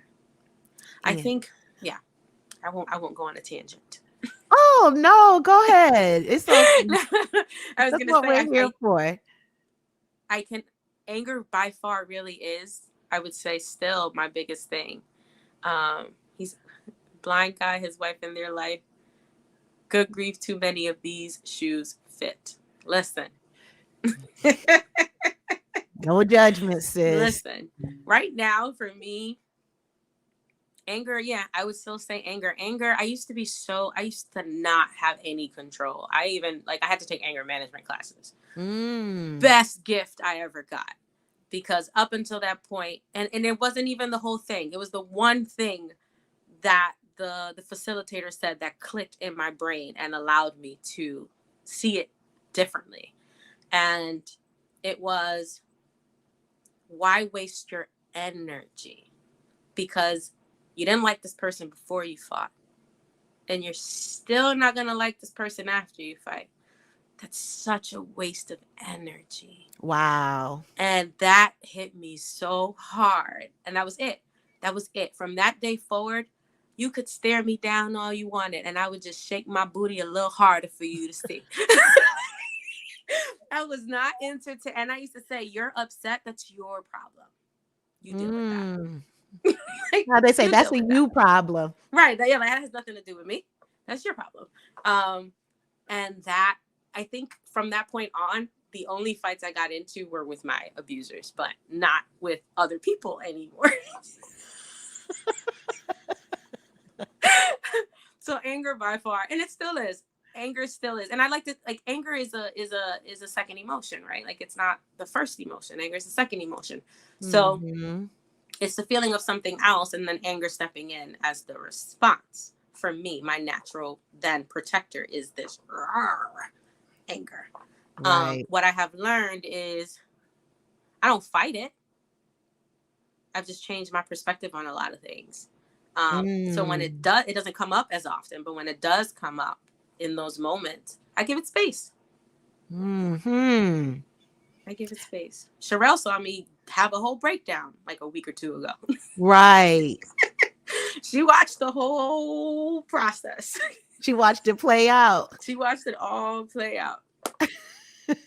Speaker 3: I
Speaker 2: And
Speaker 3: think, yeah, I won't go on a tangent.
Speaker 2: oh no, go ahead. It's okay.
Speaker 3: I was
Speaker 2: That's
Speaker 3: gonna
Speaker 2: what
Speaker 3: say
Speaker 2: we're here for.
Speaker 3: I can anger by far really is, I would say, still my biggest thing. He's blind guy, his wife in their life. Good grief, too many of these shoes fit. Listen.
Speaker 2: No judgment, sis.
Speaker 3: Listen. Right now for me, anger, yeah, I would still say anger. Anger, I used to not have any control. I had to take anger management classes.
Speaker 2: Mm,
Speaker 3: Best gift I ever got. Because up until that point, and it wasn't even the whole thing. It was the one thing that the facilitator said that clicked in my brain and allowed me to see it differently. And it was, why waste your energy? Because you didn't like this person before you fought, and you're still not going to like this person after you fight. That's such a waste of energy.
Speaker 2: wow.
Speaker 3: And that hit me so hard. And that was it. That was it. From that day forward, you could stare me down all you wanted, and I would just shake my booty a little harder for you to see. I was not into it. And I used to say, you're upset. That's your problem. You deal with that.
Speaker 2: Mm.
Speaker 3: Like,
Speaker 2: How they say
Speaker 3: you
Speaker 2: that's
Speaker 3: deal
Speaker 2: a
Speaker 3: with that.
Speaker 2: you problem.
Speaker 3: Right. Yeah, that has nothing to do with me. That's your problem. And that, I think from that point on, the only fights I got into were with my abusers, but not with other people anymore. So anger by far, and it still is. Anger still is, and I like to like anger is a second emotion, right? Like it's not the first emotion. Anger is the second emotion. So
Speaker 2: Mhm.
Speaker 3: it's the feeling of something else, and then anger stepping in as the response. For me, my natural then protector is this anger.
Speaker 2: Right.
Speaker 3: What I have learned is I don't fight it. I've just changed my perspective on a lot of things. So when
Speaker 2: Mm.
Speaker 3: it doesn't come up as often, but when it does come up in those moments, I give it space.
Speaker 2: Mhm.
Speaker 3: I give it space. Sherelle saw me have a whole breakdown like a week or two ago.
Speaker 2: Right.
Speaker 3: She watched the whole process.
Speaker 2: She watched it play out.
Speaker 3: She watched it all play out. It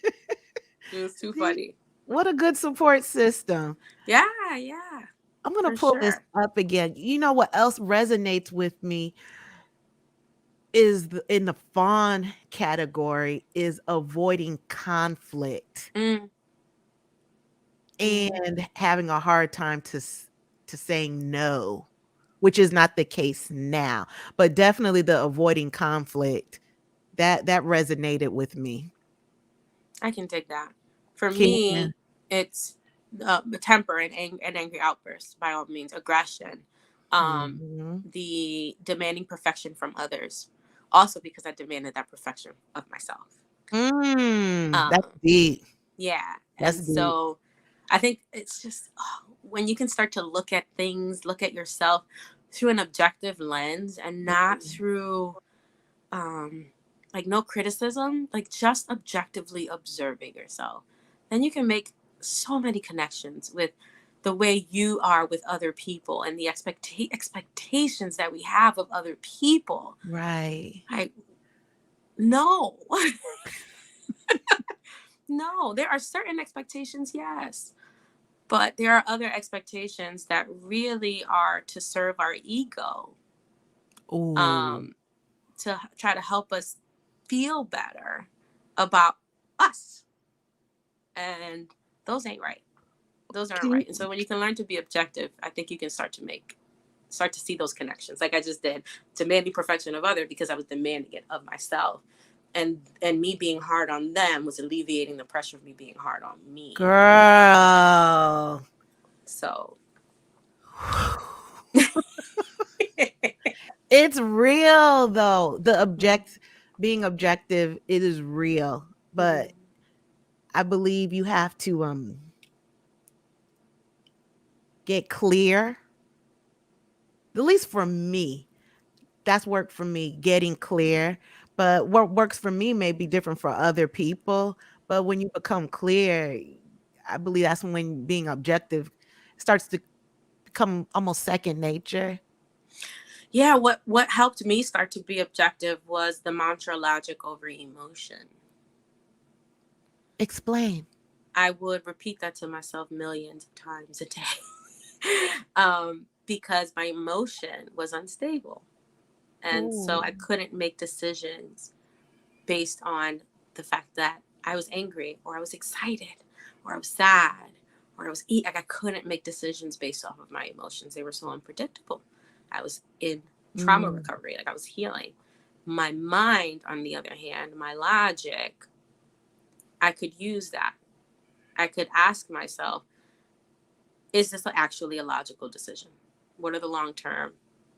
Speaker 3: was too
Speaker 2: See?
Speaker 3: funny.
Speaker 2: What a good support system.
Speaker 3: Yeah,
Speaker 2: I'm gonna
Speaker 3: for
Speaker 2: pull this
Speaker 3: sure.
Speaker 2: up again. You know what else resonates with me is in the fawn category is avoiding conflict
Speaker 3: Mm, mm.
Speaker 2: and having a hard time to saying no, which is not the case now, but definitely the avoiding conflict that resonated with me.
Speaker 3: I can take that. For
Speaker 2: Can
Speaker 3: me, it's the temper and angry outbursts, by all means, aggression,
Speaker 2: Mhm.
Speaker 3: the demanding perfection from others, also because I demanded that perfection of myself.
Speaker 2: That's
Speaker 3: Um,
Speaker 2: deep.
Speaker 3: yeah,
Speaker 2: That's
Speaker 3: and
Speaker 2: deep.
Speaker 3: so I think it's just when you can start to look at things, look at yourself through an objective lens and not
Speaker 2: Mhm.
Speaker 3: through um like no criticism, like just objectively observing yourself, then you can make so many connections with the way you are with other people and the expectations that we have of other people.
Speaker 2: Right.
Speaker 3: Like, no. No, there are certain expectations, yes. But there are other expectations that really are to serve our ego,
Speaker 2: Ooh.
Speaker 3: to try to help us feel better about us. And those ain't right. Those aren't
Speaker 2: Can you,
Speaker 3: right. And so when you can learn to be objective, I think you can start to see those connections, like I just did. Demanding perfection of other because I was demanding it of myself. And me being hard on them was alleviating the pressure of me being hard on me.
Speaker 2: girl.
Speaker 3: So
Speaker 2: It's real though. Being objective, it is real. But I believe you have to get clear. At least for me. That's worked for me, getting clear. But what works for me may be different for other people. But when you become clear, I believe that's when being objective starts to become almost second nature.
Speaker 3: yeah, what helped me start to be objective was the mantra logic over emotion.
Speaker 2: Explain.
Speaker 3: I would repeat that to myself millions of times a day. Because my emotion was unstable. And so I
Speaker 2: Ooh.
Speaker 3: couldn't make decisions based on the fact that I was angry or I was excited or I was sad or like I couldn't make decisions based off of my emotions. They were so unpredictable. I was in trauma
Speaker 2: Mm.
Speaker 3: recovery, like I was healing. My mind, on the other hand, my logic, I could use that. I could ask myself, is this actually a logical decision? What are the long-term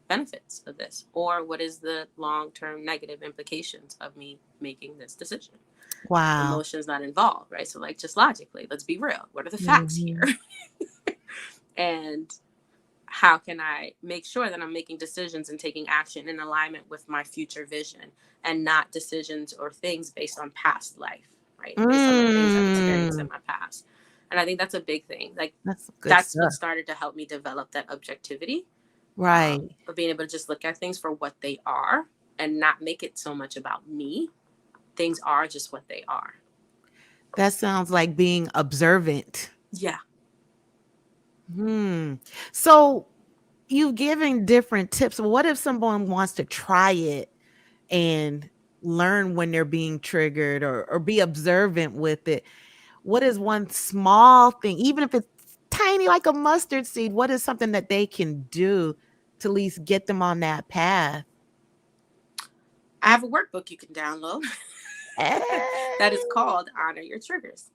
Speaker 3: benefits of this? Or what is the long-term negative implications of me making this decision?
Speaker 2: Wow.
Speaker 3: Emotion's not involved, right? So like just logically, let's be real. What are the facts here?
Speaker 2: Mhm.
Speaker 3: And how can I make sure that I'm making decisions and taking action in alignment with my future vision and not decisions or things based on past life, right? Based on the things I've experienced in
Speaker 2: Mm.
Speaker 3: my past. And I think that's a big thing. Like
Speaker 2: That's some good
Speaker 3: that's what
Speaker 2: stuff.
Speaker 3: started to help me develop that objectivity,
Speaker 2: Right.
Speaker 3: of being able to just look at things for what they are and not make it so much about me. Things are just what they are.
Speaker 2: That sounds like being observant.
Speaker 3: Yeah.
Speaker 2: Hmm. So you've given different tips. What if someone wants to try it and learn when they're being triggered or be observant with it? What is one small thing, even if it's tiny like a mustard seed, what is something that they can do to at least get them on that path?
Speaker 3: I have a workbook you can download that is
Speaker 2: Eh.
Speaker 3: called Honor Your Triggers.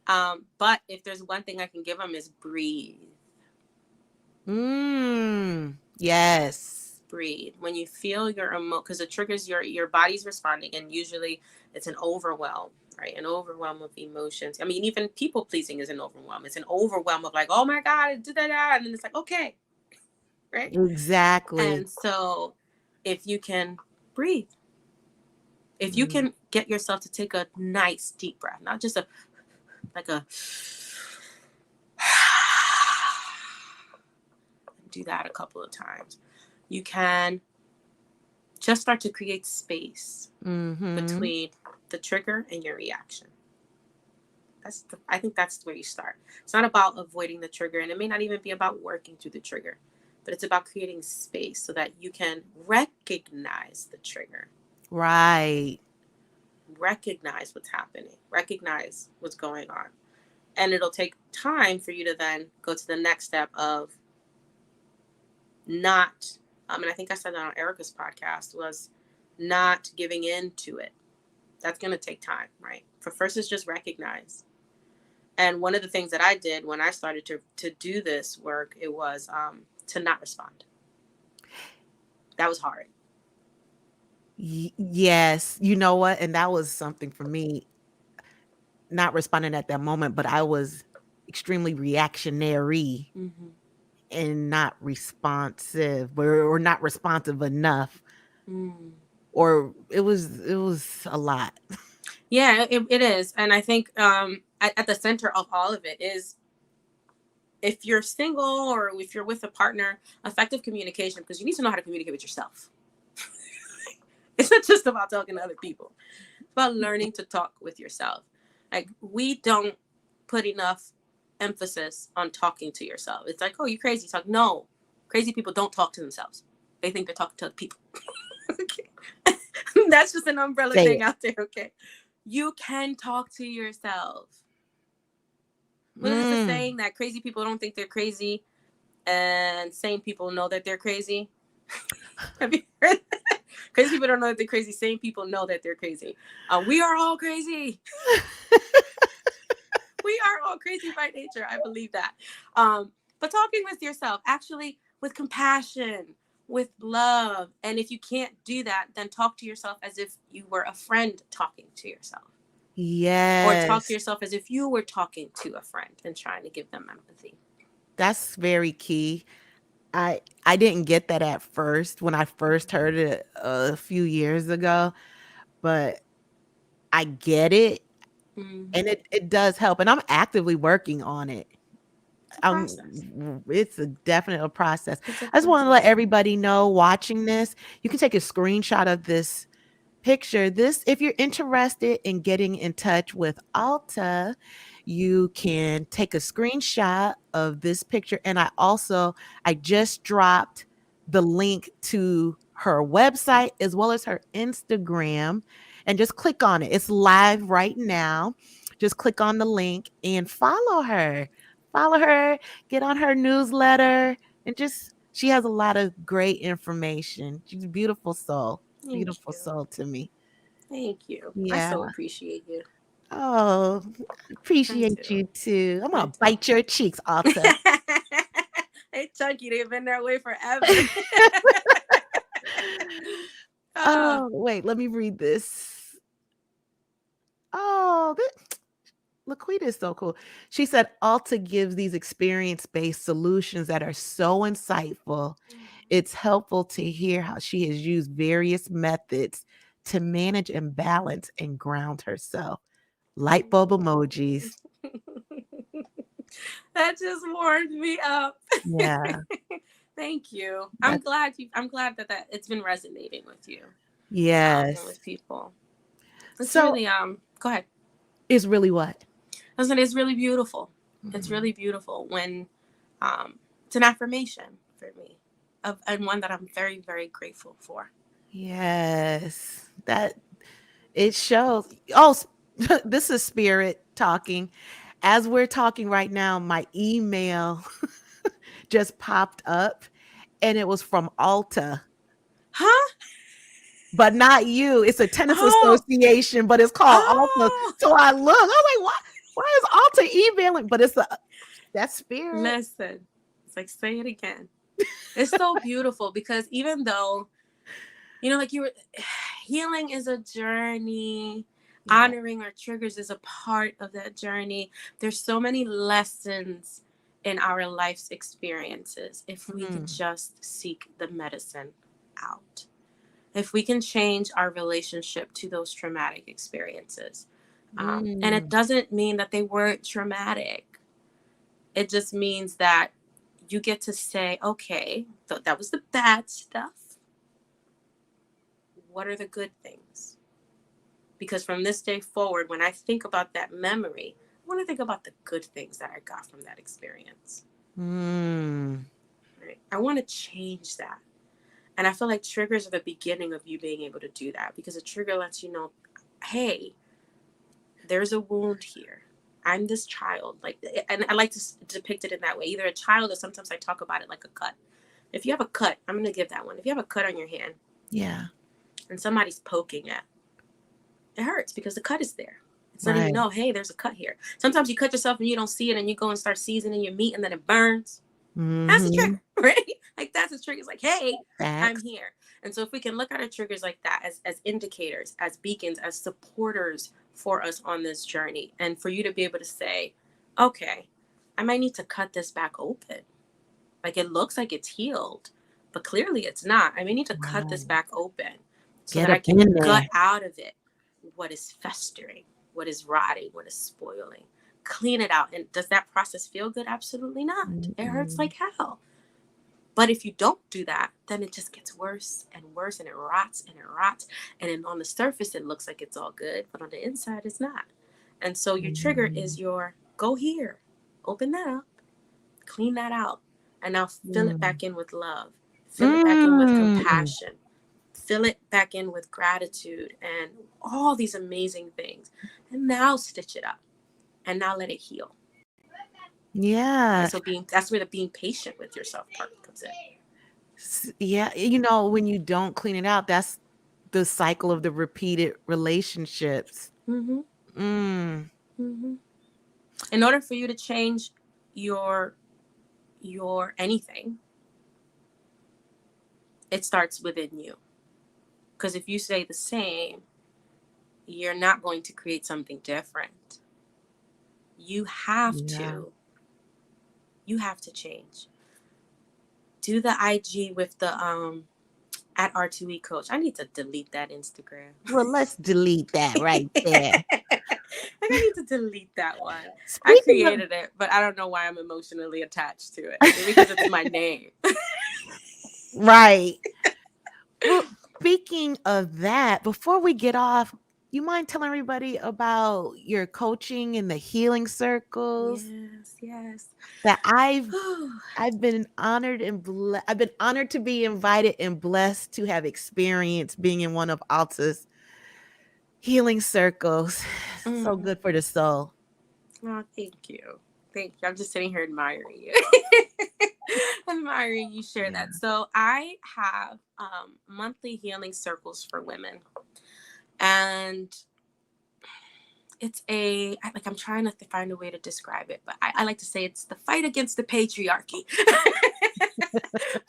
Speaker 3: But if there's one thing I can give them is breathe.
Speaker 2: Yes.
Speaker 3: Breathe. When you feel your because it triggers your body's responding, and usually it's an overwhelm, right? An overwhelm of emotions. I mean, even people pleasing is an overwhelm. It's an overwhelm of like, oh my God, I did that, and then it's like, okay, right?
Speaker 2: Exactly.
Speaker 3: And so, if you can breathe, if you
Speaker 2: Mm.
Speaker 3: can get yourself to take a nice deep breath, not just a like a do that a couple of times, you can just start to create space
Speaker 2: Mhm.
Speaker 3: between the trigger and your reaction. I think that's where you start. It's not about avoiding the trigger, and it may not even be about working through the trigger, but it's about creating space so that you can recognize the trigger,
Speaker 2: Right.
Speaker 3: recognize what's happening, recognize what's going on. And it'll take time for you to then go to the next step of not, and I think I said that on Erica's podcast, was not giving in to it. That's going to take time, right? For first, it's just recognize. And one of the things that I did when I started to do this work, it was to not respond. That was hard.
Speaker 2: Yes. You know what? And that was something for me, not responding at that moment, but I was extremely reactionary
Speaker 3: Mm-hmm.
Speaker 2: and not responsive or not responsive enough,
Speaker 3: Mm.
Speaker 2: or it was a lot.
Speaker 3: Yeah, it is. And I think at the center of all of it is, if you're single or if you're with a partner, effective communication, because you need to know how to communicate with yourself. It's not just about talking to other people. It's about learning to talk with yourself. Like, we don't put enough emphasis on talking to yourself. It's like, oh, you crazy. Talk. No, crazy people don't talk to themselves. They think they're talking to other people. That's just an umbrella
Speaker 2: Say
Speaker 3: thing
Speaker 2: it.
Speaker 3: out there. Okay. You can talk to yourself. What is the saying that crazy people don't think they're crazy and sane people know that they're crazy? Have you heard that? Crazy people don't know that they're crazy. Sane people know that they're crazy. We are all crazy. We are all crazy by nature. I believe that. But talking with yourself, actually with compassion, with love. And if you can't do that, then talk to yourself as if you were a friend talking to yourself. Or talk to
Speaker 2: Yes.
Speaker 3: yourself as if you were talking to a friend and trying to give them empathy.
Speaker 2: That's very key. I didn't get that at first when I first heard it a few years ago, but I get it, and it does help, and I'm actively working on it.
Speaker 3: It's a process.
Speaker 2: It's a definite process.
Speaker 3: It's a
Speaker 2: I just want to let
Speaker 3: process.
Speaker 2: everybody know watching this, you can take a screenshot of this picture. This, if you're interested in getting in touch with Alta, you can take a screenshot of this picture. And I just dropped the link to her website as well as her Instagram, and just click on it. It's live right now. Just click on the link and follow her. Follow her, get on her newsletter, and just, she has a lot of great information. She's a beautiful soul.
Speaker 3: Thank
Speaker 2: Beautiful
Speaker 3: you.
Speaker 2: soul to me.
Speaker 3: Thank you. I
Speaker 2: Yeah.
Speaker 3: so appreciate you.
Speaker 2: Oh,
Speaker 3: I
Speaker 2: appreciate
Speaker 3: do.
Speaker 2: you too. I'm
Speaker 3: I
Speaker 2: gonna
Speaker 3: do.
Speaker 2: bite your cheeks, Alta.
Speaker 3: Hey, Chunky, they've been that way forever.
Speaker 2: Oh, wait, let me read this. Oh, Laquita is so cool. She said Alta gives these experience-based solutions that are so insightful. It's helpful to hear how she has used various methods to manage and balance and ground herself. Light bulb emojis.
Speaker 3: That just warmed me up.
Speaker 2: Yeah.
Speaker 3: Thank you. I'm
Speaker 2: That's,
Speaker 3: glad that it's been resonating with you. And
Speaker 2: yes.
Speaker 3: with people. It's
Speaker 2: So
Speaker 3: really go ahead.
Speaker 2: it's really what?
Speaker 3: Listen, it's really beautiful. It's
Speaker 2: Mhm.
Speaker 3: really beautiful when it's an affirmation for me and one that I'm very, very grateful for.
Speaker 2: Yes. That it shows. Oh, this is spirit talking. As we're talking right now, my email just popped up and it was from Alta,
Speaker 3: Huh?
Speaker 2: but not you. It's a tennis
Speaker 3: Oh,
Speaker 2: association, but it's called Alta.
Speaker 3: oh.
Speaker 2: So I look, I'm like, why is Alta emailing? But that's spirit.
Speaker 3: Listen, it's like, say it again. It's so beautiful because even though, like healing is a journey,
Speaker 2: Yeah.
Speaker 3: honoring our triggers is a part of that journey. There's so many lessons in our life's experiences if we could
Speaker 2: Mm.
Speaker 3: just seek the medicine out. If we can change our relationship to those traumatic experiences. And it
Speaker 2: Mm.
Speaker 3: doesn't mean that they weren't traumatic. It just means that you get to say, okay, that was the bad stuff. What are the good things? Because from this day forward, when I think about that memory, I want to think about the good things that I got from that experience.
Speaker 2: Mm.
Speaker 3: Right? I want to change that. And I feel like triggers are the beginning of you being able to do that, because a trigger lets you know, hey, there's a wound here. I'm this child. And I like to depict it in that way, either a child or sometimes I talk about it like a cut. If you have a cut, I'm going to give that one. If you have a cut on your hand,
Speaker 2: Yeah.
Speaker 3: and somebody's poking it hurts because the cut is there. It's letting
Speaker 2: Right.
Speaker 3: you know, hey, there's a cut here. Sometimes you cut yourself and you don't see it, and you go and start seasoning your meat and then it burns. That's a
Speaker 2: Mm-hmm.
Speaker 3: trigger, right? Like, that's a trigger. It's like, hey, I'm
Speaker 2: Facts.
Speaker 3: here. And so if we can look at our triggers like that as indicators, as beacons, as supporters for us on this journey, and for you to be able to say, okay, I might need to cut this back open. Like, it looks like it's healed, but clearly it's not. I may need to cut this
Speaker 2: Right.
Speaker 3: back open so
Speaker 2: Get
Speaker 3: that I
Speaker 2: up
Speaker 3: can
Speaker 2: in
Speaker 3: gut
Speaker 2: there.
Speaker 3: out of it what is festering, what is rotting, what is spoiling. Clean it out. And does that process feel good? Absolutely not. It hurts
Speaker 2: Mm-mm.
Speaker 3: like hell. But if you don't do that, then it just gets worse and worse, and it rots and it rots. And then on the surface, it looks like it's all good, but on the inside, it's not. And so your trigger is your go here, open that up, clean that out, and now fill it back in with love, fill it back in with compassion, fill it back in with gratitude and all these amazing things. And now stitch it up and now let it heal.
Speaker 2: Yeah.
Speaker 3: And so that's where the being patient with yourself part comes in.
Speaker 2: Yeah. When you don't clean it out, that's the cycle of the repeated relationships.
Speaker 3: In order for you to change your anything, it starts within you. Because if you stay the same, you're not going to create something different. You have to change. Do the IG with the at R2E coach. I need to delete that Instagram.
Speaker 2: Well, let's delete that right there.
Speaker 3: I need to delete that one. I created it, but I don't know why I'm emotionally attached to it. Maybe because it's my name.
Speaker 2: Right. Well, speaking of that, before we get off, you mind telling everybody about your coaching in the healing circles?
Speaker 3: Yes.
Speaker 2: That I've been honored and I've been honored to be invited and blessed to have experienced being in one of Alta's healing circles. So good for the soul.
Speaker 3: Oh, thank you. I'm just sitting here admiring you. Admiring you share that. So I have monthly healing circles for women. And it's I'm trying to find a way to describe it, but I like to say it's the fight against the patriarchy.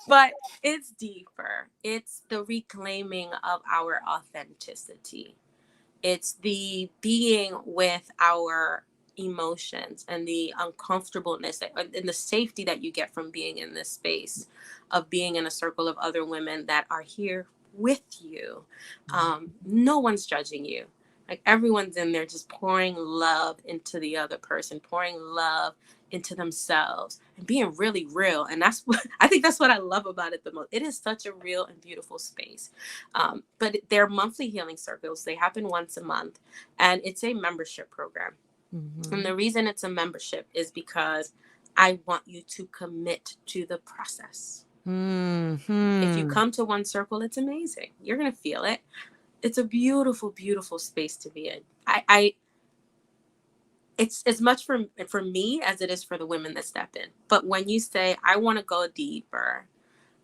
Speaker 3: But it's deeper. It's the reclaiming of our authenticity. It's the being with our emotions and the uncomfortableness and the safety that you get from being in this space of being in a circle of other women that are here with you. No one's judging you. Like everyone's in there just pouring love into the other person, pouring love into themselves and being really real. And I think that's what I love about it the most. It is such a real and beautiful space. But they're monthly healing circles. They happen once a month and it's a membership program. And the reason it's a membership is because I want you to commit to the process. If you come to one circle, it's amazing. You're going to feel it. It's a beautiful, beautiful space to be in. It's as much for me as it is for the women that step in. But when you say, I want to go deeper,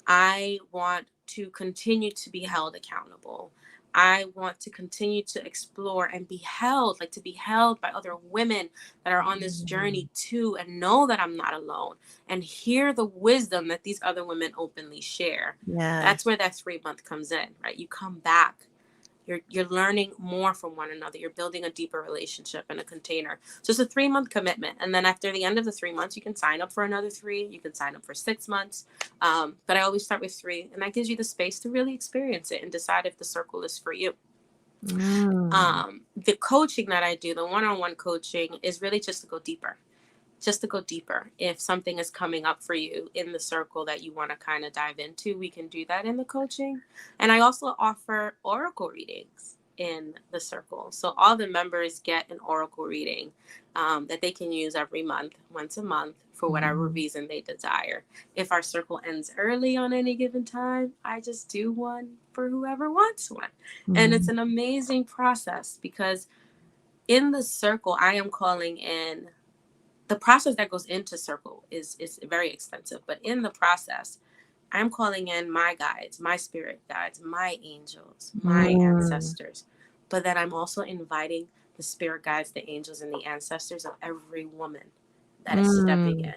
Speaker 3: I want to continue to be held accountable. I want to continue to explore and be held, to be held by other women that are on this journey too, and know that I'm not alone and hear the wisdom that these other women openly share.
Speaker 2: Yeah.
Speaker 3: That's where that 3 month comes in, right? You come back. You're learning more from one another. You're building a deeper relationship in a container. So it's a 3 month commitment. And then after the end of the 3 months, you can sign up for another 3. You can sign up for 6 months. But I always start with 3. And that gives you the space to really experience it and decide if the circle is for you. The coaching that I do, the one-on-one coaching, is really just to go deeper. If something is coming up for you in the circle that you want to kind of dive into, we can do that in the coaching. And I also offer oracle readings in the circle. So all the members get an oracle reading that they can use every month, once a month, for whatever reason they desire. If our circle ends early on any given time, I just do one for whoever wants one. And it's an amazing process because in the circle, I am calling in. The process that goes into circle is very extensive, but in the process, I'm calling in my guides, my spirit guides, my angels, my ancestors. But then I'm also inviting the spirit guides, the angels, and the ancestors of every woman that is stepping in.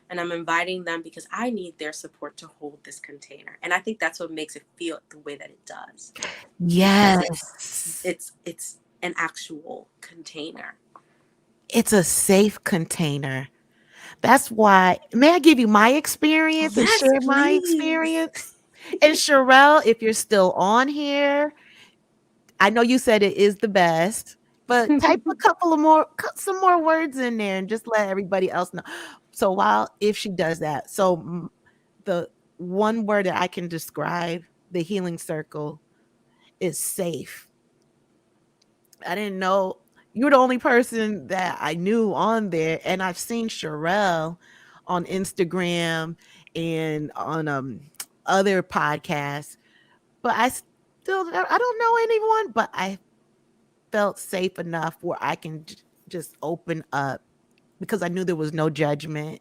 Speaker 3: And I'm inviting them because I need their support to hold this container. And I think that's what makes it feel the way that it does.
Speaker 2: Yes.
Speaker 3: It's an actual container.
Speaker 2: It's a safe container. That's why. May I give you my experience and share my experience? And Sherelle, if you're still on here, I know you said it is the best, but type some more words in there and just let everybody else know. So if she does that, so the one word that I can describe the healing circle is safe. I didn't know, you're the only person that I knew on there, and I've seen Sherelle on Instagram and on other podcasts, but I don't know anyone, but I felt safe enough where I can just open up because I knew there was no judgment,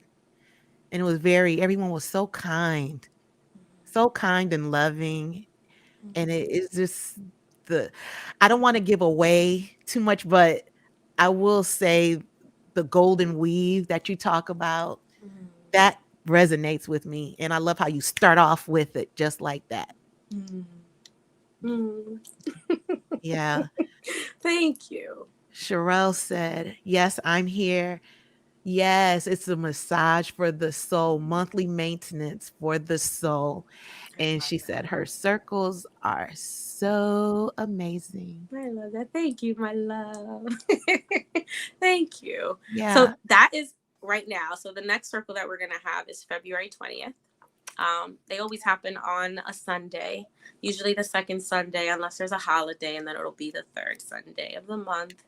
Speaker 2: and it was everyone was so kind and loving, and it is just the I don't want to give away too much, but I will say the golden weave that you talk about,
Speaker 3: Mhm.
Speaker 2: that resonates with me, and I love how you start off with it just like that.
Speaker 3: Mhm. Mhm.
Speaker 2: Yeah.
Speaker 3: Thank you.
Speaker 2: Sherelle said, "Yes, I'm here. Yes, it's a massage for the soul, monthly maintenance for the soul."
Speaker 3: I
Speaker 2: And
Speaker 3: love
Speaker 2: she
Speaker 3: that.
Speaker 2: said her circles are so amazing.
Speaker 3: I love that. Thank you, my love. Thank you. So
Speaker 2: Yeah.
Speaker 3: that is right now. So the next circle that we're gonna have is February 20th. They always happen on a Sunday, usually the second Sunday, unless there's a holiday, and then it'll be the third Sunday of the month.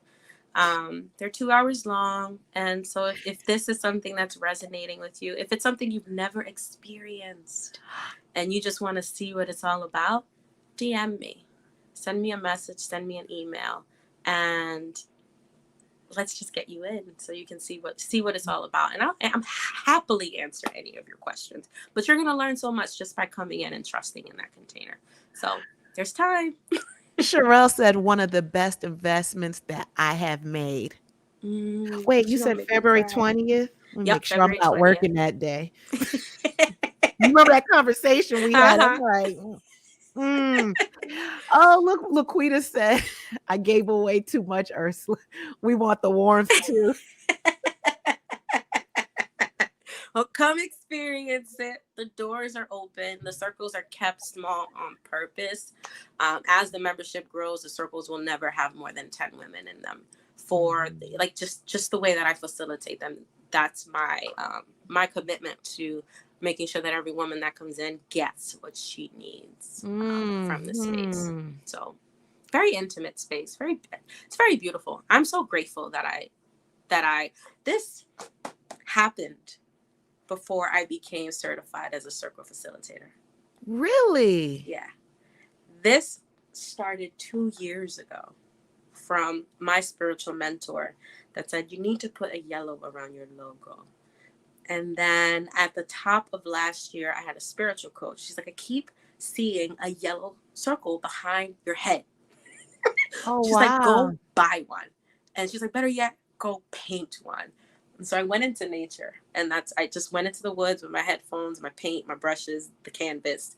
Speaker 3: They're 2 hours long. And so if this is something that's resonating with you, if it's something you've never experienced and you just want to see what it's all about, DM me, send me a message, send me an email, and let's just get you in so you can see what it's all about. And I'm happily answer any of your questions, but you're going to learn so much just by coming in and trusting in that container. So there's time.
Speaker 2: Sherelle said one of the best investments that I have made. Wait, you
Speaker 3: You're going to
Speaker 2: said
Speaker 3: make me
Speaker 2: February
Speaker 3: cry.
Speaker 2: 20th? Let me
Speaker 3: Yep,
Speaker 2: make sure I'm
Speaker 3: February
Speaker 2: not
Speaker 3: 20th.
Speaker 2: working that day. You remember that conversation we had? I'm
Speaker 3: Uh-huh.
Speaker 2: like, mm. Oh, look, Laquita said I gave away too much, Ursula. We want the warmth too.
Speaker 3: Well, come experience it. The doors are open. The circles are kept small on purpose. As the membership grows, the circles will never have more than 10 women in them. For like just the way that I facilitate them, that's my commitment to making sure that every woman that comes in gets what she needs from the space.
Speaker 2: Mm-hmm.
Speaker 3: So very intimate space. It's very beautiful. I'm so grateful that I this happened before I became certified as a circle facilitator.
Speaker 2: Really?
Speaker 3: Yeah. This started 2 years ago from my spiritual mentor that said, you need to put a yellow around your logo. And then at the top of last year, I had a spiritual coach. She's like, I keep seeing a yellow circle behind your head.
Speaker 2: Oh,
Speaker 3: She's like,
Speaker 2: wow.
Speaker 3: go buy one. And she's like, better yet, go paint one. And so I went into nature, and I just went into the woods with my headphones, my paint, my brushes, the canvas,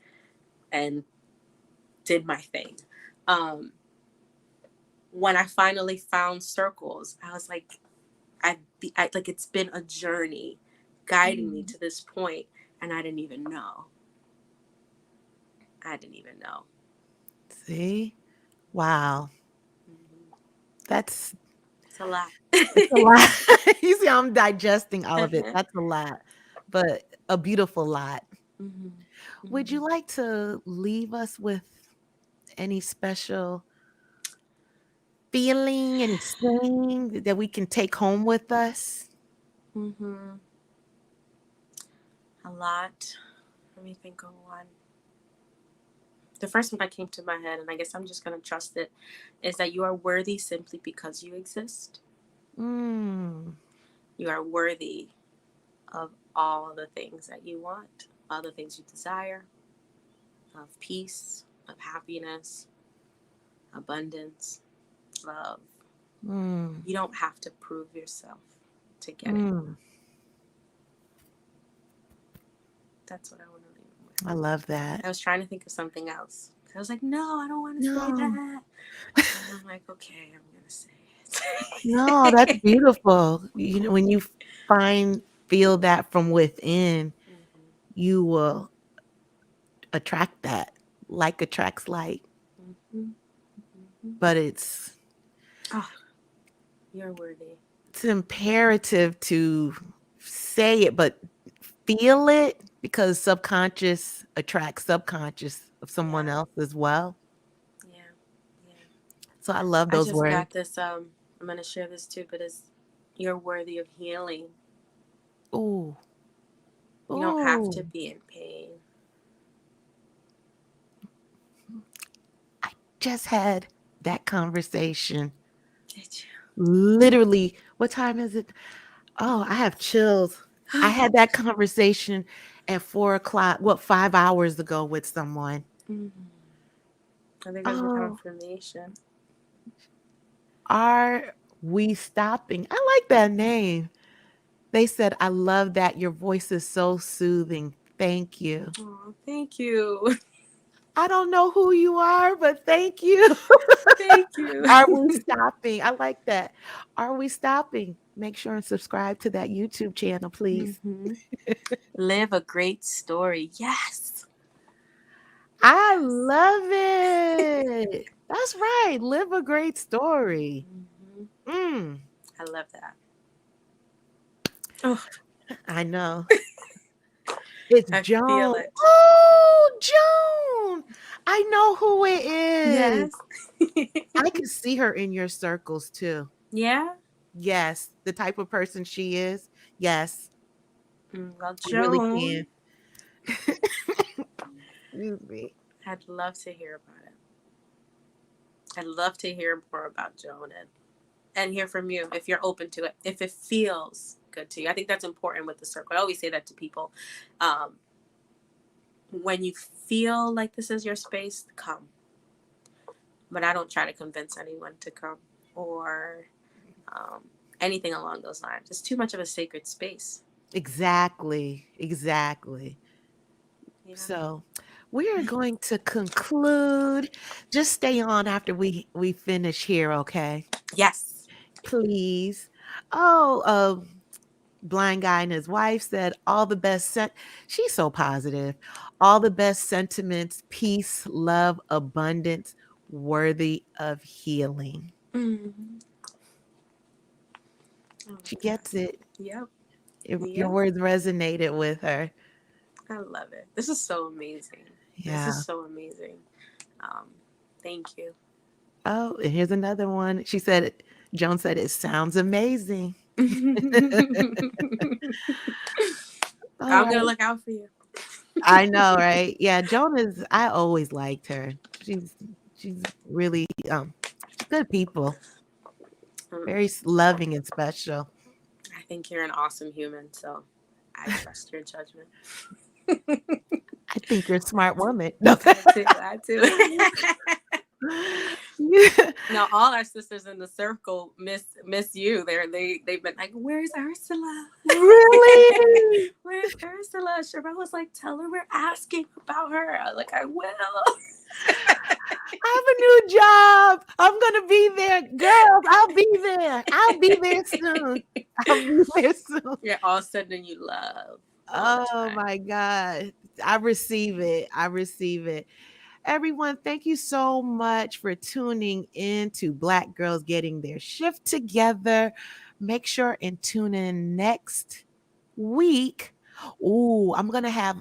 Speaker 3: and did my thing. When I finally found circles, I was like, like it's been a journey guiding me to this point, and I didn't even know.
Speaker 2: See? Wow.
Speaker 3: Mm-hmm.
Speaker 2: That's
Speaker 3: It's a lot.
Speaker 2: it's a lot. You see, I'm digesting all of it. That's a lot, but a beautiful lot.
Speaker 3: Mm-hmm.
Speaker 2: Would
Speaker 3: Mm-hmm.
Speaker 2: you like to leave us with any special feeling, anything that we can take home with us?
Speaker 3: Mm-hmm. A lot. Let me think of one. The first one that came to my head, and I guess I'm just going to trust it, is that you are worthy simply because you exist.
Speaker 2: Mm.
Speaker 3: You are worthy of all the things that you want, all the things you desire, of peace, of happiness, abundance, love.
Speaker 2: Mm.
Speaker 3: You don't have to prove yourself to get it.
Speaker 2: Mm.
Speaker 3: That's what I want to leave with.
Speaker 2: I love that.
Speaker 3: I was trying to think of something else. I was like, no, I don't want to say
Speaker 2: No.
Speaker 3: that. And I'm like, okay, I'm going to say
Speaker 2: No, that's
Speaker 3: it.
Speaker 2: beautiful. You know, when you feel that from within,
Speaker 3: Mm-hmm.
Speaker 2: you will attract that. Like attracts like.
Speaker 3: Mm-hmm. Mm-hmm.
Speaker 2: But it's
Speaker 3: Oh, you're worthy.
Speaker 2: imperative to say it, but feel it because subconscious attracts subconscious of someone
Speaker 3: Yeah.
Speaker 2: else as well.
Speaker 3: Yeah. Yeah.
Speaker 2: So I love
Speaker 3: I
Speaker 2: those
Speaker 3: just
Speaker 2: words.
Speaker 3: got this I'm going to share this too, but you're worthy of healing.
Speaker 2: Ooh.
Speaker 3: You don't have to
Speaker 2: Ooh.
Speaker 3: be in pain.
Speaker 2: I just had that conversation.
Speaker 3: Did you?
Speaker 2: Literally, what time is it? Oh, I have chills. I had that conversation at 4:00, 5 hours ago with someone.
Speaker 3: I think there's a
Speaker 2: Oh,
Speaker 3: confirmation.
Speaker 2: are we stopping? I like that name. They said, I love that your voice is so soothing. Thank you.
Speaker 3: Oh, thank you.
Speaker 2: I don't know who you are, but thank you.
Speaker 3: Thank you.
Speaker 2: Are we stopping? I like that. Are we stopping? Make sure and subscribe to that YouTube channel, please.
Speaker 3: Live a great story. Yes.
Speaker 2: I love it. That's right. Live a great story. Mm,
Speaker 3: I love that. Oh,
Speaker 2: I know. It's
Speaker 3: I feel
Speaker 2: Joan.
Speaker 3: it.
Speaker 2: Oh, Joan. I know who it is.
Speaker 3: Yes.
Speaker 2: I can see her in your circles too.
Speaker 3: Yeah.
Speaker 2: Yes, the type of person she is. Yes,
Speaker 3: Well,
Speaker 2: I really
Speaker 3: Joan,
Speaker 2: can. Excuse me.
Speaker 3: I'd love to hear about it. I'd love to hear more about Joan and hear from you if you're open to it, if it feels good to you. I think that's important with the circle. I always say that to people. When you feel like this is your space, come. But I don't try to convince anyone to come or anything along those lines. It's too much of a sacred space.
Speaker 2: Exactly. Exactly.
Speaker 3: Yeah.
Speaker 2: So we are going to conclude. Just stay on after we finish here, okay?
Speaker 3: Yes.
Speaker 2: Please. Oh, blind guy and his wife said all the best she's so positive. All the best sentiments, peace, love, abundance, worthy of healing. She gets it.
Speaker 3: Yep.
Speaker 2: Your words resonated with her.
Speaker 3: I love it. This is so amazing.
Speaker 2: Yeah.
Speaker 3: This is so amazing. Thank you.
Speaker 2: Oh, and here's another one. She said, Joan said, it sounds amazing.
Speaker 3: I'm going to look out for you.
Speaker 2: I know, right? Yeah, Joan I always liked her. She's really, she's good people. Very loving and special.
Speaker 3: I think you're an awesome human, so I trust your judgment.
Speaker 2: I think you're a smart woman. No.
Speaker 3: I too.
Speaker 2: Yeah.
Speaker 3: No, all our sisters in the circle miss you. They've been like, "Where's Ursula?
Speaker 2: Really?
Speaker 3: Where's Ursula?" Sherelle was like, "Tell her we're asking about her." I was like, "I will."
Speaker 2: I have a new job. I'm gonna be there, girls. I'll be there. I'll be there soon. I'll be there soon.
Speaker 3: You're all sending you love.
Speaker 2: Oh my God. I receive it. I receive it. Everyone, thank you so much for tuning in to Black Girls Getting Their Shift Together. Make sure and tune in next week. Ooh, I'm gonna have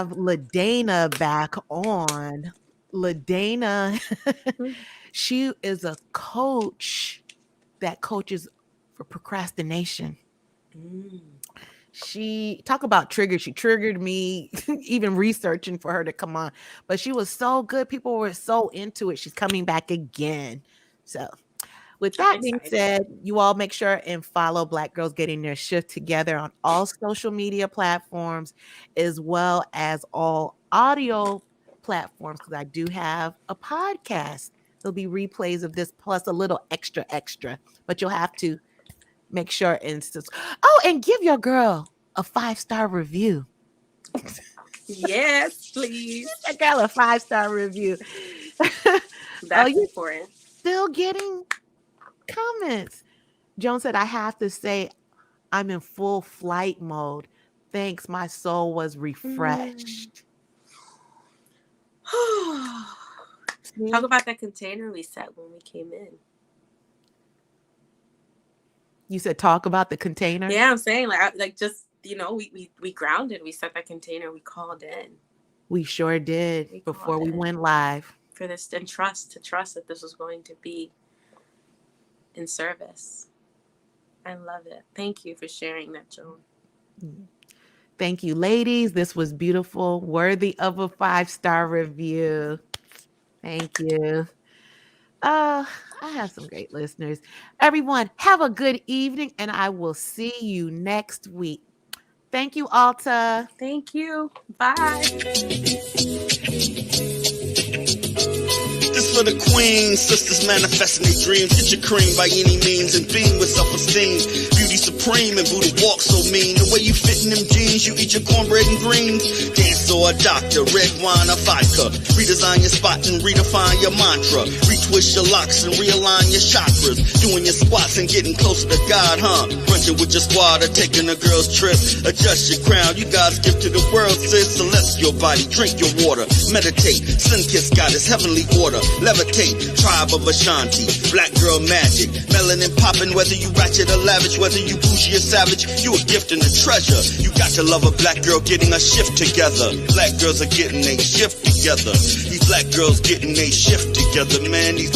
Speaker 2: LaDana back on. LaDana, she is a coach that coaches for procrastination. She talk about triggers. She triggered me even researching for her to come on, but she was so good. People were so into it. She's coming back again. So with that being said, you all make sure and follow Black Girls Getting Their Shift Together on all social media platforms, as well as all audio platforms, because I do have a podcast. There'll be replays of this plus a little extra, but you'll have to make sure and and give your girl a 5-star review.
Speaker 3: Yes, please.
Speaker 2: Give that girl a 5-star review.
Speaker 3: That's important.
Speaker 2: Still getting comments. Joan said, I have to say I'm in full flight mode. Thanks. My soul was refreshed.
Speaker 3: Talk about that container we set when we came in.
Speaker 2: You said talk about the container?
Speaker 3: Yeah, I'm saying like just, we grounded. We set that container. We called in.
Speaker 2: We sure did before we went live.
Speaker 3: For this, and to trust that this was going to be in service. I love it. Thank you for sharing that, Joan.
Speaker 2: Thank you, ladies. This was beautiful, worthy of a 5-star review. Thank you. I have some great listeners. Everyone, have a good evening, and I will see you next week. Thank you, Alta.
Speaker 3: Thank you. Bye.
Speaker 1: This for the queens, sisters manifesting their dreams. Get your cream by any means and beam with self-esteem. Beauty supreme and Buddha walk so mean. The way you fit in them jeans, you eat your cornbread and greens. Dance or a doctor, red wine or vodka. Redesign your spot and redefine your mantra. Retwist your locks and realign your chakras. Doing your squats and getting closer to God, huh? Brunching with your squad or taking a girl's trip. Adjust your crown, you God's gift to the world, sis. Celestial body, drink your water. Meditate, sun-kissed goddess, heavenly order. Levitate, tribe of Ashanti, black girl magic, melanin popping, whether you ratchet or lavish, whether you bougie or savage, you a gift and a treasure. You got to love a black girl getting a shift together. Black girls are getting a shift together. These black girls getting a shift together, man. These